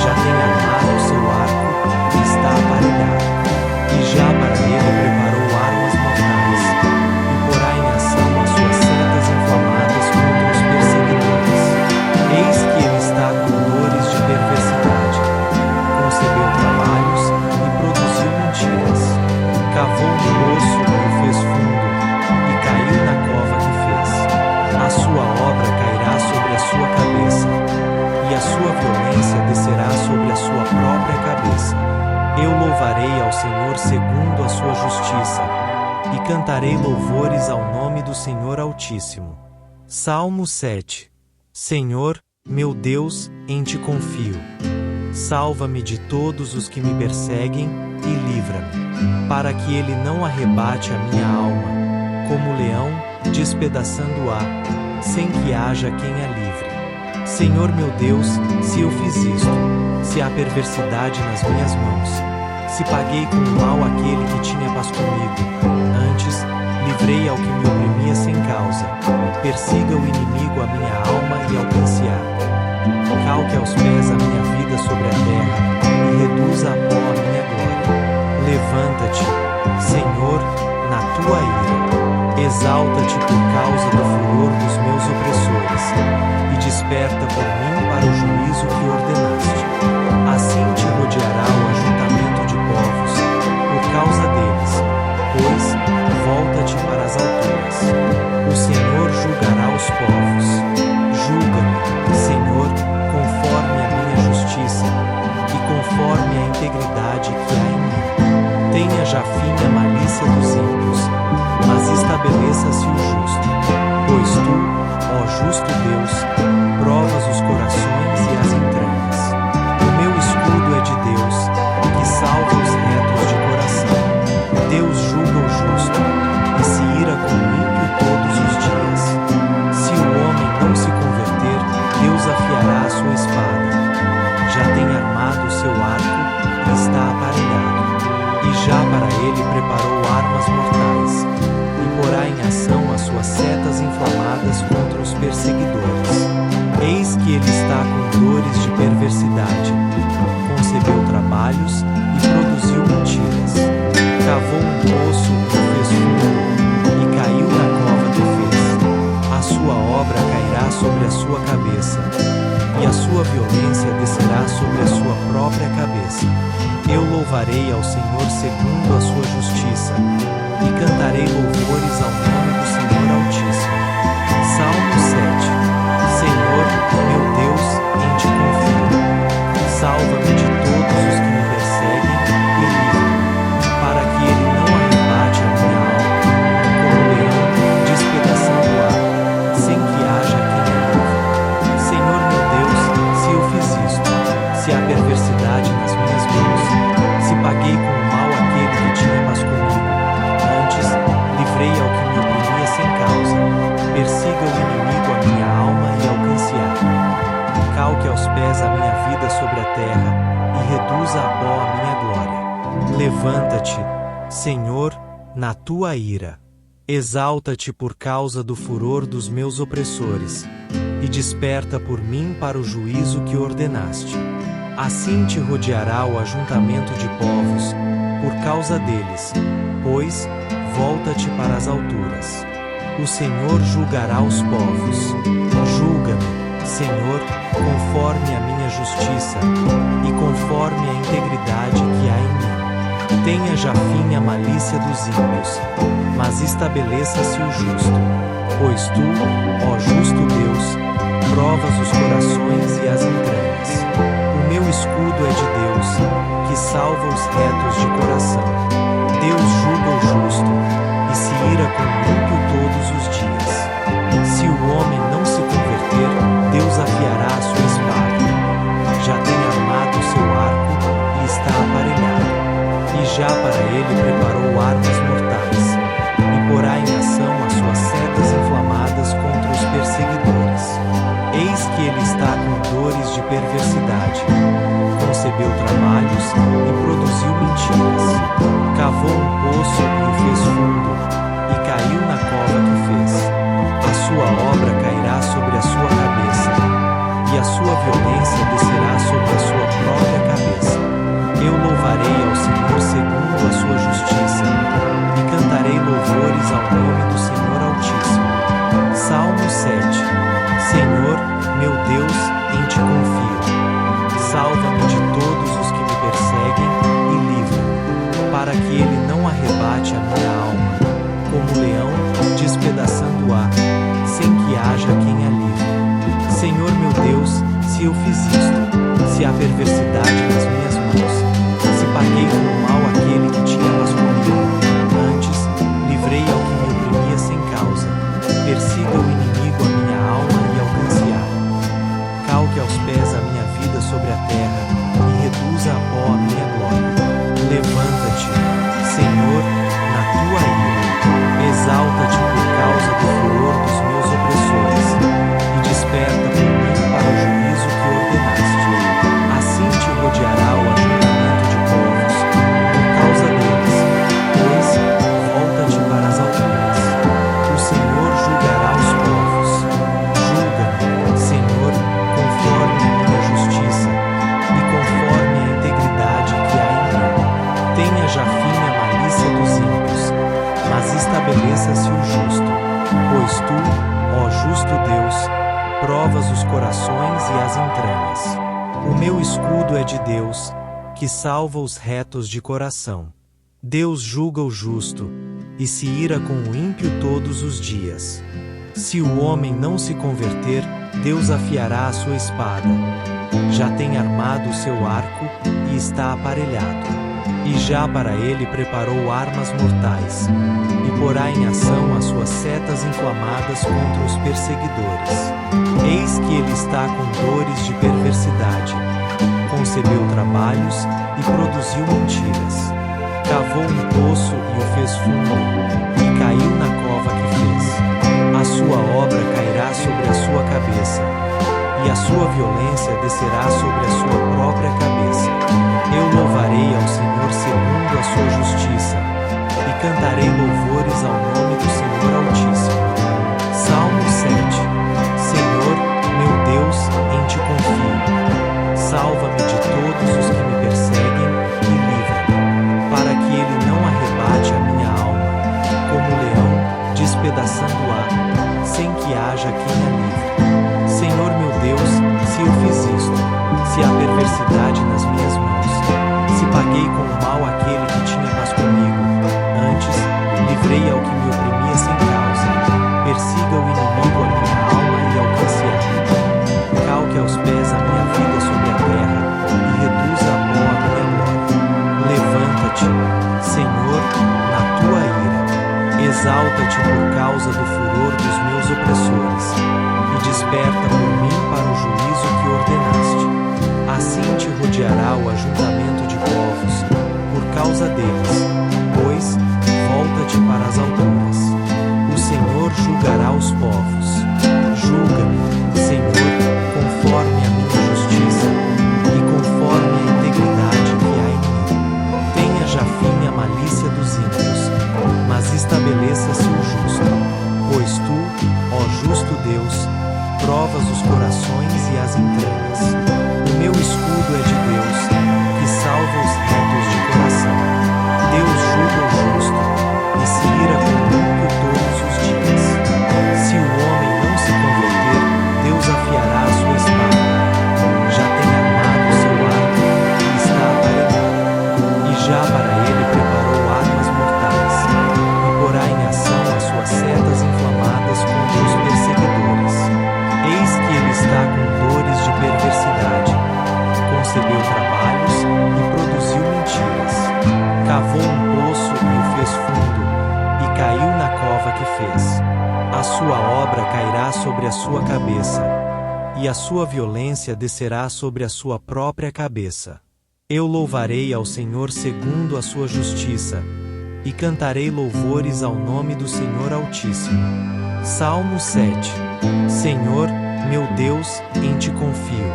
Já tem armado o seu arco, e está aparelhado. E já para ele preparou armas mortais, e porá em ação as suas setas inflamadas contra os perseguidores. Eis que ele está com dores de perversidade. Concebeu trabalhos e produziu mentiras. Cavou um poço e o fez fundo, e caiu na cova que fez. A sua obra cairá sobre a sua cabeça, e a sua violência descerá sobre a sua própria cabeça. Eu louvarei ao Senhor segundo a sua justiça, e cantarei louvores ao nome do Senhor Altíssimo. Salmo 7. Senhor, meu Deus, em ti confio. Salva-me de todos os que me perseguem, e livra-me, para que ele não arrebate a minha alma, como leão, despedaçando-a, sem que haja quem a livre. Senhor meu Deus, se eu fiz isto, se há perversidade nas minhas mãos, se paguei com o mal aquele que tinha paz comigo, antes, livrei ao que me oprimia sem causa, persiga o inimigo a minha alma e alcance-a. Calque aos pés a minha vida sobre a terra, e reduza a pó a minha glória. Levanta-te, Senhor, na tua ira. Exalta-te por causa do furor dos meus opressores, e desperta por mim para o juízo que ordenaste. Assim te rodeará o ajuntamento de povos, por causa deles, pois, volta-te para as alturas. O Senhor julgará os povos. Julga-me, Senhor, conforme a minha justiça, e conforme a integridade que há em mim. Tenha já fim a malícia dos ímpios, mas estabeleça-se o justo. Pois tu, ó justo Deus, provas os corações e as entranhas. O meu escudo é de Deus, que salva os retos de coração. Deus julga o justo, e se ira com o ímpio todos os dias. Se o homem não se converter, Deus afiará a sua espada. Já tem armado o seu arco, e está aparelhado. E já para ele preparou armas mortais, e porá em ação as suas setas inflamadas contra os perseguidores. Eis que ele está com dores de perversidade, concebeu trabalhos e produziu mentiras. Cavou um poço e fez fundo, e caiu na cova que fez. A sua obra cairá sobre a sua cabeça, e a sua violência descerá sobre a sua própria cabeça. Eu louvarei ao Senhor segundo a sua justiça, e cantarei louvores ao nome do Senhor Altíssimo. Salmo 7. Senhor, meu Deus, em ti confio. Salva-me de todos os que me perseguem, e livra-me, para que ele não arrebate a minha alma, como leão, despedaçando-a, sem que haja quem a livre. Senhor meu Deus, se eu fiz isto, se há perversidade nas minhas mãos, se paguei com o mal aquele que tinha paz comigo, antes, livrei ao que me oprimia sem causa, persiga o inimigo a minha alma e alcance-a. Calque aos pés a minha vida sobre a terra, e reduza a pó a minha glória. Levanta-te, Senhor, na tua ira. Exalta-te por causa do furor dos meus opressores, e desperta por mim para o juízo que ordenaste. Assim te rodeará o ajuntamento de povos, por causa deles, pois, volta-te para as alturas. O Senhor julgará os povos. Julga-me, Senhor, conforme a minha justiça, e conforme a integridade que há em mim. Tenha já fim a malícia dos ímpios, mas estabeleça-se o justo. Pois tu, ó justo Deus, provas os corações e as entranhas. O meu escudo é de Deus, que salva os retos de coração. Deus julga o justo, e se ira com o ímpio todos os dias. Se o homem não se converter, Deus afiará a sua espada. Já tem armado o seu arco, e está aparelhado. E já para ele preparou armas mortais, e porá em ação as suas setas inflamadas contra os perseguidores. Eis que ele está com dores de perversidade, concebeu trabalhos e produziu mentiras. Cavou um poço e o fez fundo, e caiu na cova que fez. A sua obra cairá sobre a sua cabeça, e a sua violência descerá sobre a sua própria cabeça. Eu louvarei ao Senhor segundo a sua justiça, e cantarei louvores ao nome do Senhor Altíssimo. Salmo 7. Senhor, meu Deus, em ti confio. Salva-me de todos os que me perseguem e livra-me, para que ele não arrebate a minha alma, como leão, despedaçando-a, sem que haja quem a livre. Senhor meu Deus, se eu fiz isto, se há perversidade nas minhas mãos, se paguei com o mal aquele que tinha paz comigo, antes, livrei ao que me oprimia sem causa, persiga o inimigo a minha alma e alcance-a. Calque aos pés a minha vida sobre a terra, e reduza a pó a minha glória. Levanta-te, Senhor, na tua ira, exalta-te por causa do furor dos meus opressores, e desperta por mim para o juízo que ordenaste. Assim te rodeará o ajuntamento de povos, por causa deles, pois, volta-te para as alturas. O Senhor julgará os povos. Julga-me, Senhor, conforme a minha justiça, e conforme a integridade que há em mim. Tenha já fim a malícia dos ímpios, mas estabeleça-se o justo, pois tu, ó justo Deus, provas os corações e as entranhas. O meu escudo é de Deus, que salva os retos de coração. Deus julga o justo, e se ira com o ímpio todos os dias. Se o homem não se converter, Deus afiará a sua espada. Já tem armado o seu arco, e está aparelhado. E já para ele preparou armas mortais, e porá em ação as suas setas inflamadas contra os perseguidores. Eis que ele está com dores de perversidade, concebeu trabalhos e produziu mentiras. Cavou um poço e o fez fundo, e caiu na cova que fez. A sua obra cairá sobre a sua cabeça, e a sua violência descerá sobre a sua própria cabeça. Eu louvarei ao Senhor segundo a sua justiça, e cantarei louvores ao nome do Senhor Altíssimo. Salmo 7. Senhor, meu Deus, em ti confio. Salva-me de todos os que me perseguem e livra-me, para que ele não arrebate a minha alma, como leão, despedaçando-a, sem que haja quem a livre. Senhor meu Deus, se eu fiz isto, se há perversidade nas minhas mãos, se paguei com o mal aquele que tinha paz comigo, antes, livrei ao que me oprimia sem causa, persiga o inimigo a minha alma e alcance-a. Calque aos pés a minha vida sobre a terra, e reduza a pó a minha glória. Levanta-te, Senhor, na tua ira, exalta-te por causa do furor dos meus opressores, e desperta por mim para o juízo que ordenaste. Assim te rodeará o ajuntamento de povos, por causa deles, pois, volta-te para as alturas. O Senhor julgará os povos. Julga-me, Senhor, conforme a minha justiça, e conforme a integridade que há em mim. Tenha já fim a malícia dos ímpios, mas estabeleça-se o justo, pois tu, ó justo Deus, provas os corações e as entranhas. O meu escudo é de Deus, que salva os retos de coração. Deus julga o justo, e se ira com o ímpio todos os dias. Se o homem não se converter, Deus afiará a sua espada. Já tem armado o seu arco, e está aparelhado. E já para ele preparou armas mortais, e porá em ação as suas setas inflamadas contra os perseguidores. Eis que ele está com dores de perversidade, concebeu trabalhos e produziu mentiras. Cavou um poço e o fez fundo, e caiu na cova que fez. A sua obra cairá sobre a sua cabeça, e a sua violência descerá sobre a sua própria cabeça. Eu louvarei ao Senhor segundo a sua justiça, e cantarei louvores ao nome do Senhor Altíssimo. Salmo 7. Senhor, meu Deus, em ti confio.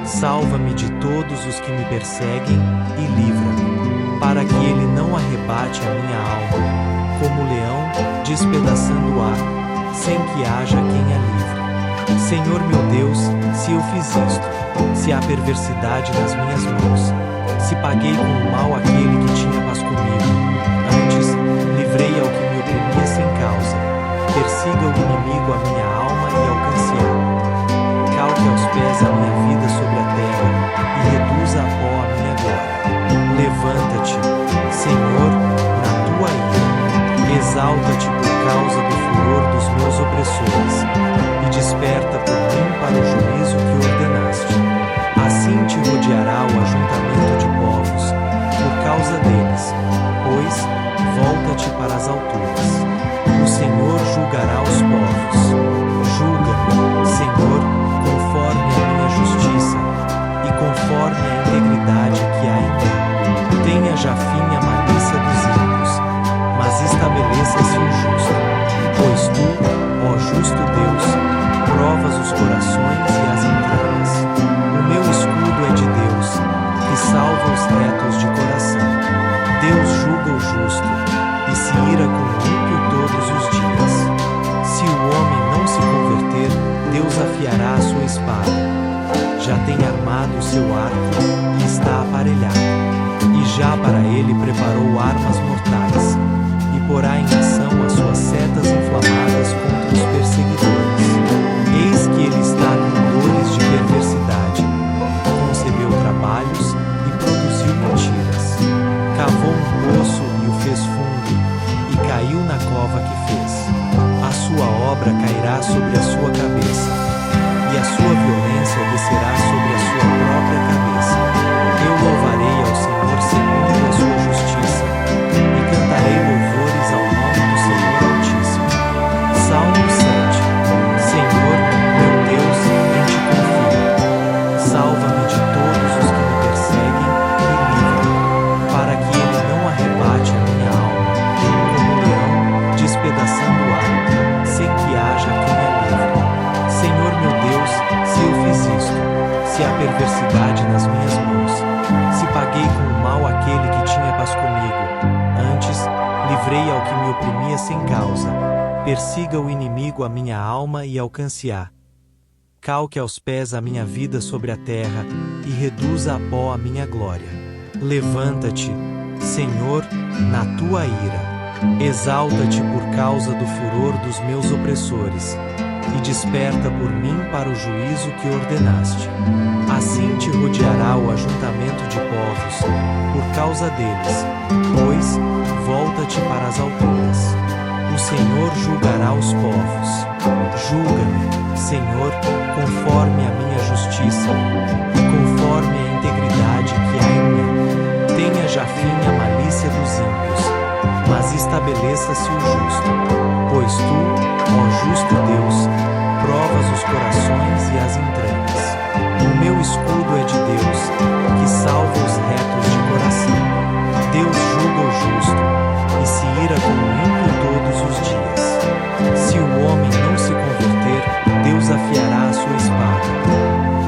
Salva-me de todos os que me perseguem e livra-me, para que ele não arrebate a minha alma, como leão, despedaçando o ar, sem que haja quem a livre. Senhor meu Deus, se eu fiz isto, se há perversidade nas minhas mãos, se paguei com o mal aquele que tinha paz comigo, antes, livrei ao que me oprimia sem causa, persiga o inimigo a minha alma e alcance-a. Calque aos pés a minha vida sobre a terra, e reduza a pó a minha glória. Levanta-te, Senhor, na tua ira, exalta-te por causa do furor dos meus opressores, e desperta por mim para o juízo que ordenaste. Assim te rodeará o ajuntamento de povos, por causa deles, pois, volta-te para as alturas. O Senhor julgará os povos. Julga-me, Senhor, conforme a minha justiça, e conforme a integridade que há em mim. Tenha já fim a malícia dos ímpios, mas estabeleça-se o justo. Pois tu, ó justo Deus, provas os corações e as entranhas. O meu escudo é de Deus, que salva os retos de coração. Deus julga o justo, e se ira com o ímpio todos os dias. Se o homem não se converter, Deus afiará a sua espada. Já tem armado o seu arco, e está aparelhado. E já para ele preparou armas mortais, e porá em ação as suas setas inflamadas contra os perseguidores. Eis que ele está com dores de perversidade, concebeu trabalhos e produziu mentiras. Cavou um poço e o fez fundo, e caiu na cova que fez. A sua obra cairá sobre a sua cabeça, e a sua violência descerá sobre a sua própria cabeça. Eu louvarei ao Senhor segundo a sua justiça, e cantarei louvores ao nome do Senhor Altíssimo. Salmo 7. Senhor, meu Deus, em ti confio. Salva-me de todos os que me perseguem e livra-me, para que ele não arrebate a minha alma, como leão, despedaçando o ar, sem que haja quem a livre. Senhor meu Deus, se eu fiz isto, se há perversidade nas minhas mãos, se paguei com o mal aquele que tinha paz comigo, antes, livrei ao que me oprimia sem causa, persiga o inimigo a minha alma e alcance-a. Calque aos pés a minha vida sobre a terra, e reduza a pó a minha glória. Levanta-te, Senhor, na tua ira, exalta-te por causa do furor dos meus opressores, e desperta por mim para o juízo que ordenaste. Assim te rodeará o ajuntamento de povos, por causa deles, pois, volta-te para as alturas. O Senhor julgará os povos. Julga-me, Senhor, conforme a minha justiça, e conforme a integridade que há em mim. Tenha já fim a malícia dos ímpios, mas estabeleça-se o justo. Pois tu, ó justo Deus, provas os corações e as entranhas. O meu escudo é de Deus, que salva os retos de coração. Deus julga o justo, e se ira com o ímpio todos os dias. Se o homem não se converter, Deus afiará a sua espada.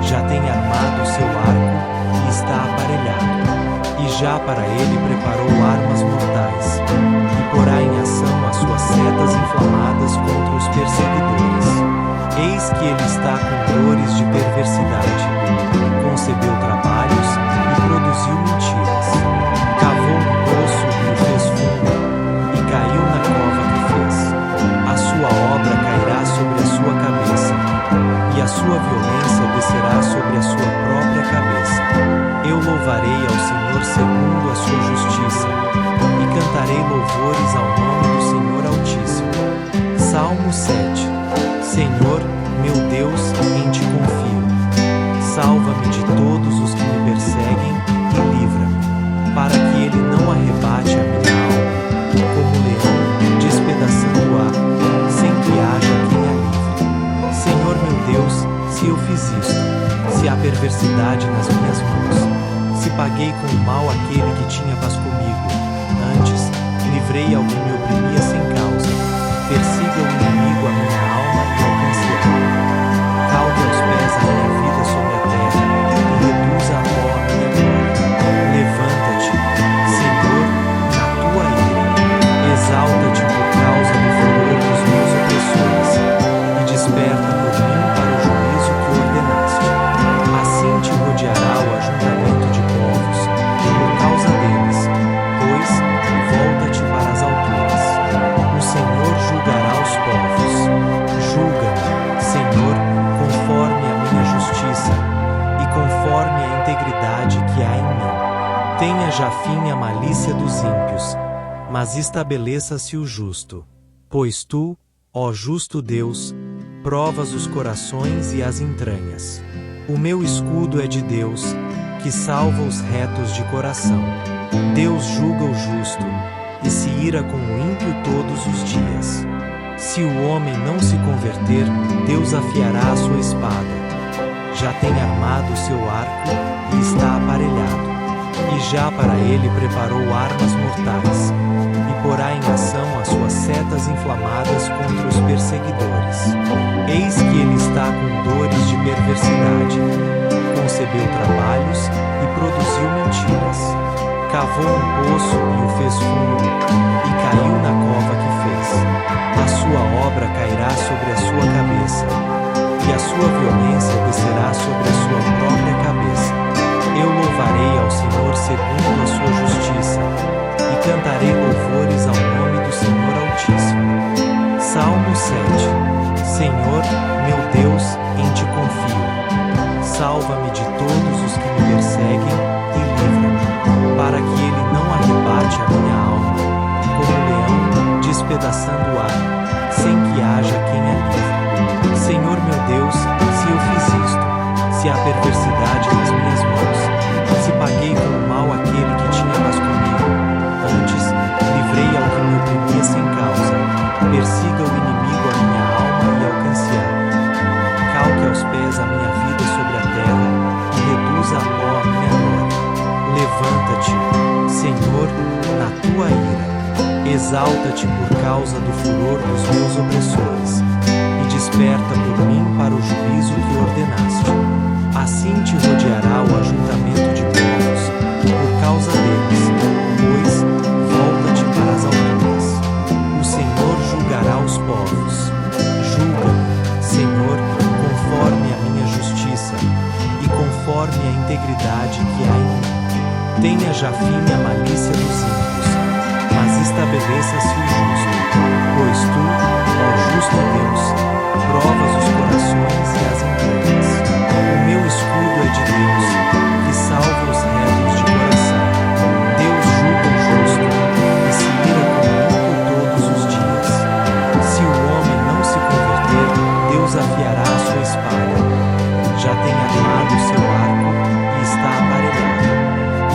Já tem armado o seu arco, e está aparelhado. E já para ele preparou armas mortais, e porá em ação as suas setas inflamadas contra os perseguidores. Eis que ele está com dores de perversidade, concebeu trabalhos e produziu mentiras. Cavou um poço e o fez fundo, e caiu na cova que fez. A sua obra cairá sobre a sua cabeça, e a sua violência descerá sobre a sua própria cabeça. Eu louvarei ao Senhor segundo a sua justiça, e cantarei louvores ao nome do Senhor Altíssimo. Salmo 7. Senhor, meu Deus, em ti confio. Salva-me de todos os que me perseguem e livra-me, para que ele não arrebate a minha alma, como leão, despedaçando o ar, sem que haja quem a livre. Senhor meu Deus, se eu fiz isto, se há perversidade nas minhas mãos, se paguei com o mal aquele que tinha paz comigo. Antes, livrei ao que me oprimia sem causa. Persiga o inimigo a minha alma e alcance-a. Calque aos pés a minha vida sobre a terra e reduza a pó a minha glória. Levanta-te, Senhor, na tua ira. Exalta-te por causa do furor dos meus opressores e desperta por mim para o juízo que ordenaste. Assim te rodeará o ajuntamento de povos por causa deles, pois volta-te para as alturas. O Senhor julgará os povos. Julga-me, Senhor, conforme a minha justiça e conforme a integridade que há em mim. Tenha já fim a malícia dos ímpios, mas estabeleça-se o justo. Pois tu, ó justo Deus, provas os corações e as entranhas. O meu escudo é de Deus, que salva os retos de coração. Deus julga o justo, e se ira com o ímpio todos os dias. Se o homem não se converter, Deus afiará a sua espada. Já tem armado o seu arco, e está aparelhado. E já para ele preparou armas mortais, e porá em ação as suas setas inflamadas contra os perseguidores. Eis que ele está com dores de perversidade, concebeu trabalhos e produziu mentiras. Cavou um poço e o fez fundo, e caiu na cova que fez. A sua obra cairá sobre a sua cabeça, e a sua violência descerá sobre a sua própria cabeça. Eu louvarei ao Senhor segundo a sua justiça, e cantarei louvores ao nome do Senhor Altíssimo. Salmo 7. Senhor, meu Deus, em ti confio. Salva-me de todos os que me perseguem e livra-me, para que ele não arrebate a minha alma, como um leão despedaçando o ar, sem que haja quem a livre. Senhor meu Deus, se eu fiz isto, se há perversidade nas minhas mãos, se paguei com o mal aquele que tinha paz comigo, antes, livrei ao que me oprimia sem causa, persiga o inimigo a minha alma e alcance-a. Calque aos pés a minha vida sobre a terra e reduza a pó a minha glória. Levanta-te, Senhor, na tua ira. Exalta-te por causa do furor dos meus opressores e desperta por mim para o juízo que ordenaste. Assim te rodeará o ajuntamento de povos por causa deles, pois volta-te para as alturas. O Senhor julgará os povos. Julga-me, Senhor, conforme a minha justiça e conforme a integridade que há em mim. Tenha já fim a malícia dos ímpios, mas estabeleça-se o justo. Pois tu, ó justo Deus, provas os corações e as entranhas. O meu escudo é de Deus, que salva os retos de coração. Deus julga o justo e se ira com o ímpio todos os dias. Se o homem não se converter, Deus afiará a sua espada. Já tem armado o seu arco e está aparelhado.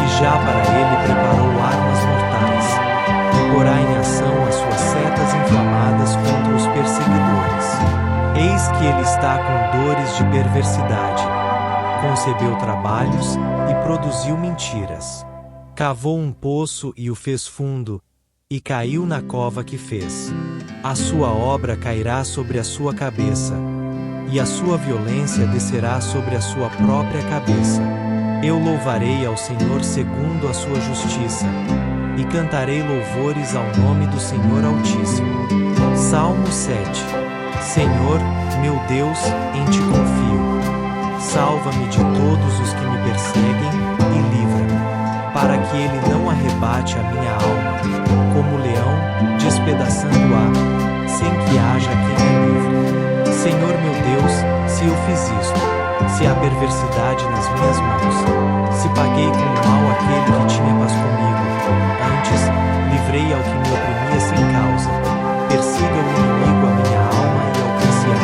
E já para ele preparou armas mortais, e porá em ação as suas setas inflamadas contra os perseguidores. Eis que ele está com dores de perversidade, concebeu trabalhos e produziu mentiras. Cavou um poço e o fez fundo, e caiu na cova que fez. A sua obra cairá sobre a sua cabeça, e a sua violência descerá sobre a sua própria cabeça. Eu louvarei ao Senhor segundo a sua justiça, e cantarei louvores ao nome do Senhor Altíssimo. Salmo 7. Senhor, meu Deus, em ti confio. Salva-me de todos os que me perseguem e livra-me, para que ele não arrebate a minha alma, como leão despedaçando o ar, sem que haja quem a livre. Senhor meu Deus, se eu fiz isto, se há perversidade nas minhas mãos, se paguei com o mal aquele que tinha paz comigo, antes, livrei ao que me oprimia sem causa, persiga o inimigo a minha alma e alcance-a.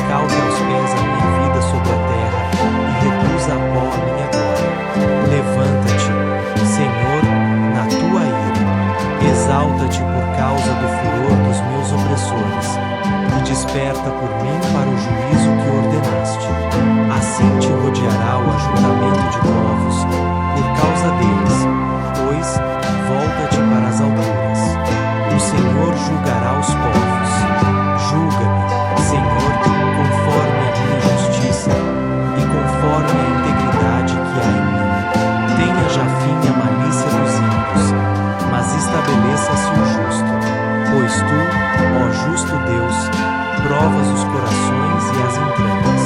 Calque aos pés a minha vida sobre a terra e reduza a pó a minha glória. Levanta-te, Senhor, na tua ira. Exalta-te por causa do furor dos meus opressores e desperta por mim para o juízo que ordenaste. Assim te rodeará o ajuntamento de povos, por causa deles, pois, volta-te para as alturas. O Senhor julgará os povos. Julga-me, Senhor, conforme a minha justiça, e conforme a integridade que há em mim. Tenha já fim a malícia dos ímpios, mas estabeleça-se o justo. Pois tu, ó justo Deus, provas os corações e as entranhas.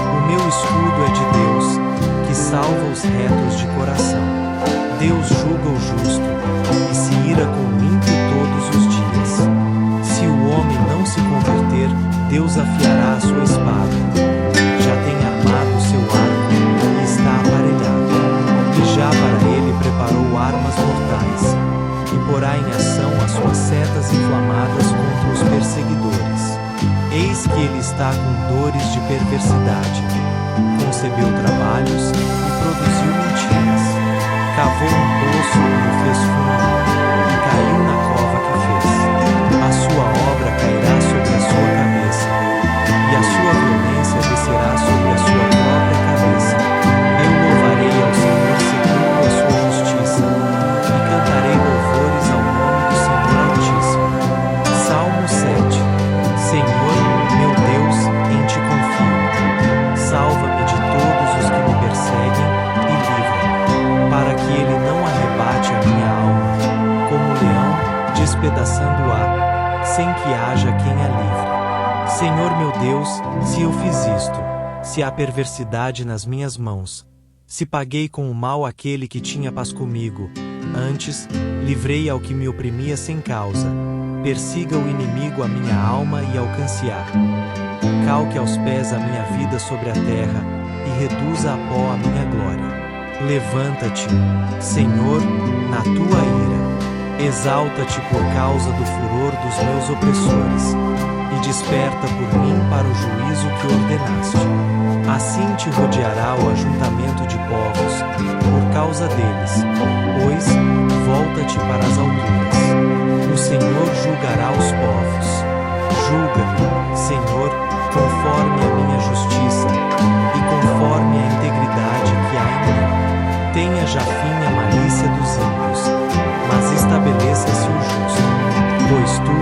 O meu escudo é de Deus, que salva os retos de coração. Deus julga o justo, e se ira com o ímpio todos os dias. Se o homem não se converter, Deus afiará a sua espada. Já tem armado seu arco e está aparelhado. E já para ele preparou armas mortais, e porá em ação as suas setas inflamadas contra os perseguidores. Eis que ele está com dores de perversidade. Concebeu trabalhos e produziu mentiras. Cavou um poço e o fez fundo, e caiu na cova que fez. A sua obra cairá sobre a sua cabeça, e a sua violência descerá sobre a sua própria cabeça. Eu louvarei ao Senhor segundo a sua justiça, e cantarei louvores ao nome do Senhor Altíssimo. Salmo 7. Senhor, meu Deus, em ti confio. Salva-me de todos os que me perseguem e livra-me, para que ele não arrebate a minha alma, como leão, despedaçando-a, sem que haja quem a livre. Senhor meu Deus, se eu fiz isto, se há perversidade nas minhas mãos, se paguei com o mal aquele que tinha paz comigo, antes, livrei ao que me oprimia sem causa, persiga o inimigo a minha alma e alcance-a. Calque aos pés a minha vida sobre a terra, e reduza a pó a minha glória. Levanta-te, Senhor, na tua ira. Exalta-te por causa do furor dos meus opressores, e desperta por mim para o juízo que ordenaste. Assim te rodeará o ajuntamento de povos, por causa deles, pois, volta-te para as alturas. O Senhor julgará os povos. Julga-me, Senhor, conforme a minha justiça, e conforme a integridade que há em mim. Tenha já fim a malícia dos ímpios, mas estabeleça-se o justo. Pois tu,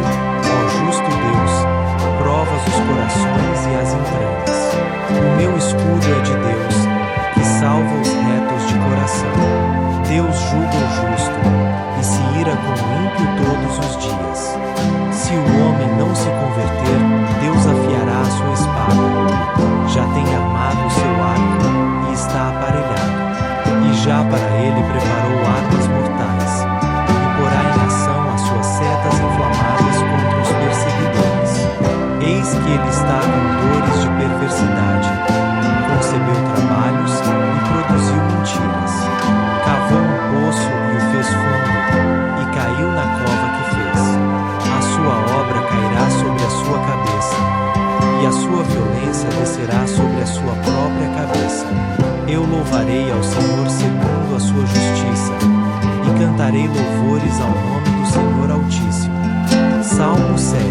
ó justo Deus, provas os corações e as entranhas. O meu escudo é de Deus, que salva os retos de coração. Deus julga o justo, e se ira com o ímpio todos os dias. Se o homem não se converter, Deus afiará a sua espada. Já tem armado o seu arco, e está aparelhado. E já para ele preparou armas mortais, e porá em ação as suas setas inflamadas contra os perseguidores. Eis que ele está com dores de perversidade, concebeu trabalhos e produziu mentiras. Cavou um poço e o fez fundo, e caiu na cova que fez. A sua obra cairá sobre a sua cabeça, e a sua violência descerá sobre a sua própria cabeça. Eu louvarei ao Senhor segundo a sua justiça, e cantarei louvores ao nome do Senhor Altíssimo. Salmo 7.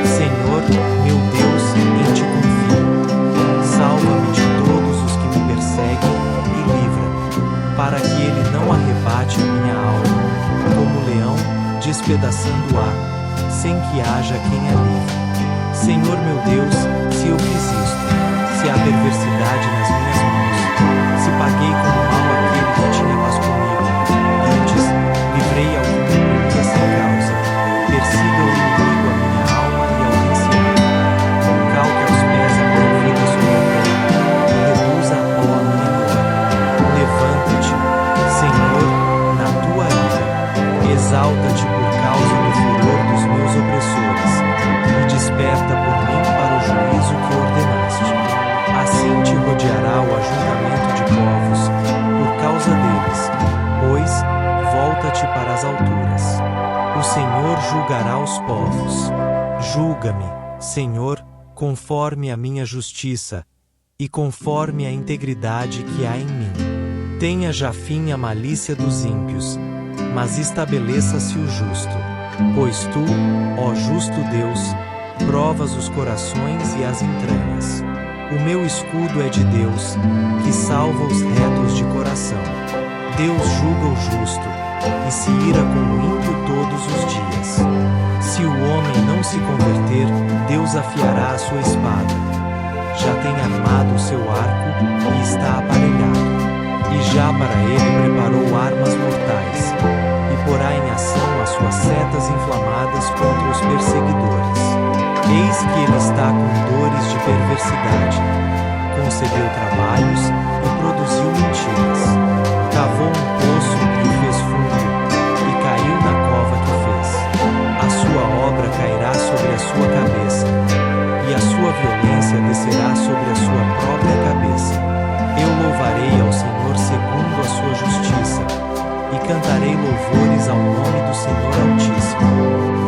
Senhor, meu Deus, em ti confio. Salva-me de todos os que me perseguem e livra-me, para que ele não arrebate a minha alma, como leão, despedaçando-a, sem que haja quem a livre. Senhor meu Deus, se eu fiz isto, se há perversidade nas minhas mãos, se paguei com o mal aquele que tinha paz comigo, antes, livrei ao que me oprimia sem causa, persiga o inimigo a minha alma e alcance-a. Calque aos pés a minha vida sobre a terra, e reduza a pó a minha glória. Levanta-te, Senhor, na tua ira. Exalta-te por causa do furor dos meus opressores, e desperta por mim para o juízo que ordenaste. Assim te rodeará o ajuntamento de povos, por causa deles, pois, volta-te para as alturas. O Senhor julgará os povos. Julga-me, Senhor, conforme a minha justiça, e conforme a integridade que há em mim. Tenha já fim a malícia dos ímpios, mas estabeleça-se o justo. Pois tu, ó justo Deus, provas os corações e as entranhas. O meu escudo é de Deus, que salva os retos de coração. Deus julga o justo, e se ira com o ímpio todos os dias. Se o homem não se converter, Deus afiará a sua espada. Já tem armado o seu arco, e está aparelhado. E já para ele preparou armas mortais, e porá em ação as suas setas inflamadas contra os perseguidores. Eis que ele está com dores de perversidade. Concedeu trabalhos e produziu mentiras. Cavou um poço e o fez fundo, e caiu na cova que fez. A sua obra cairá sobre a sua cabeça, e a sua violência descerá sobre a sua própria cabeça. Eu louvarei ao Senhor segundo a sua justiça, e cantarei louvores ao nome do Senhor Altíssimo.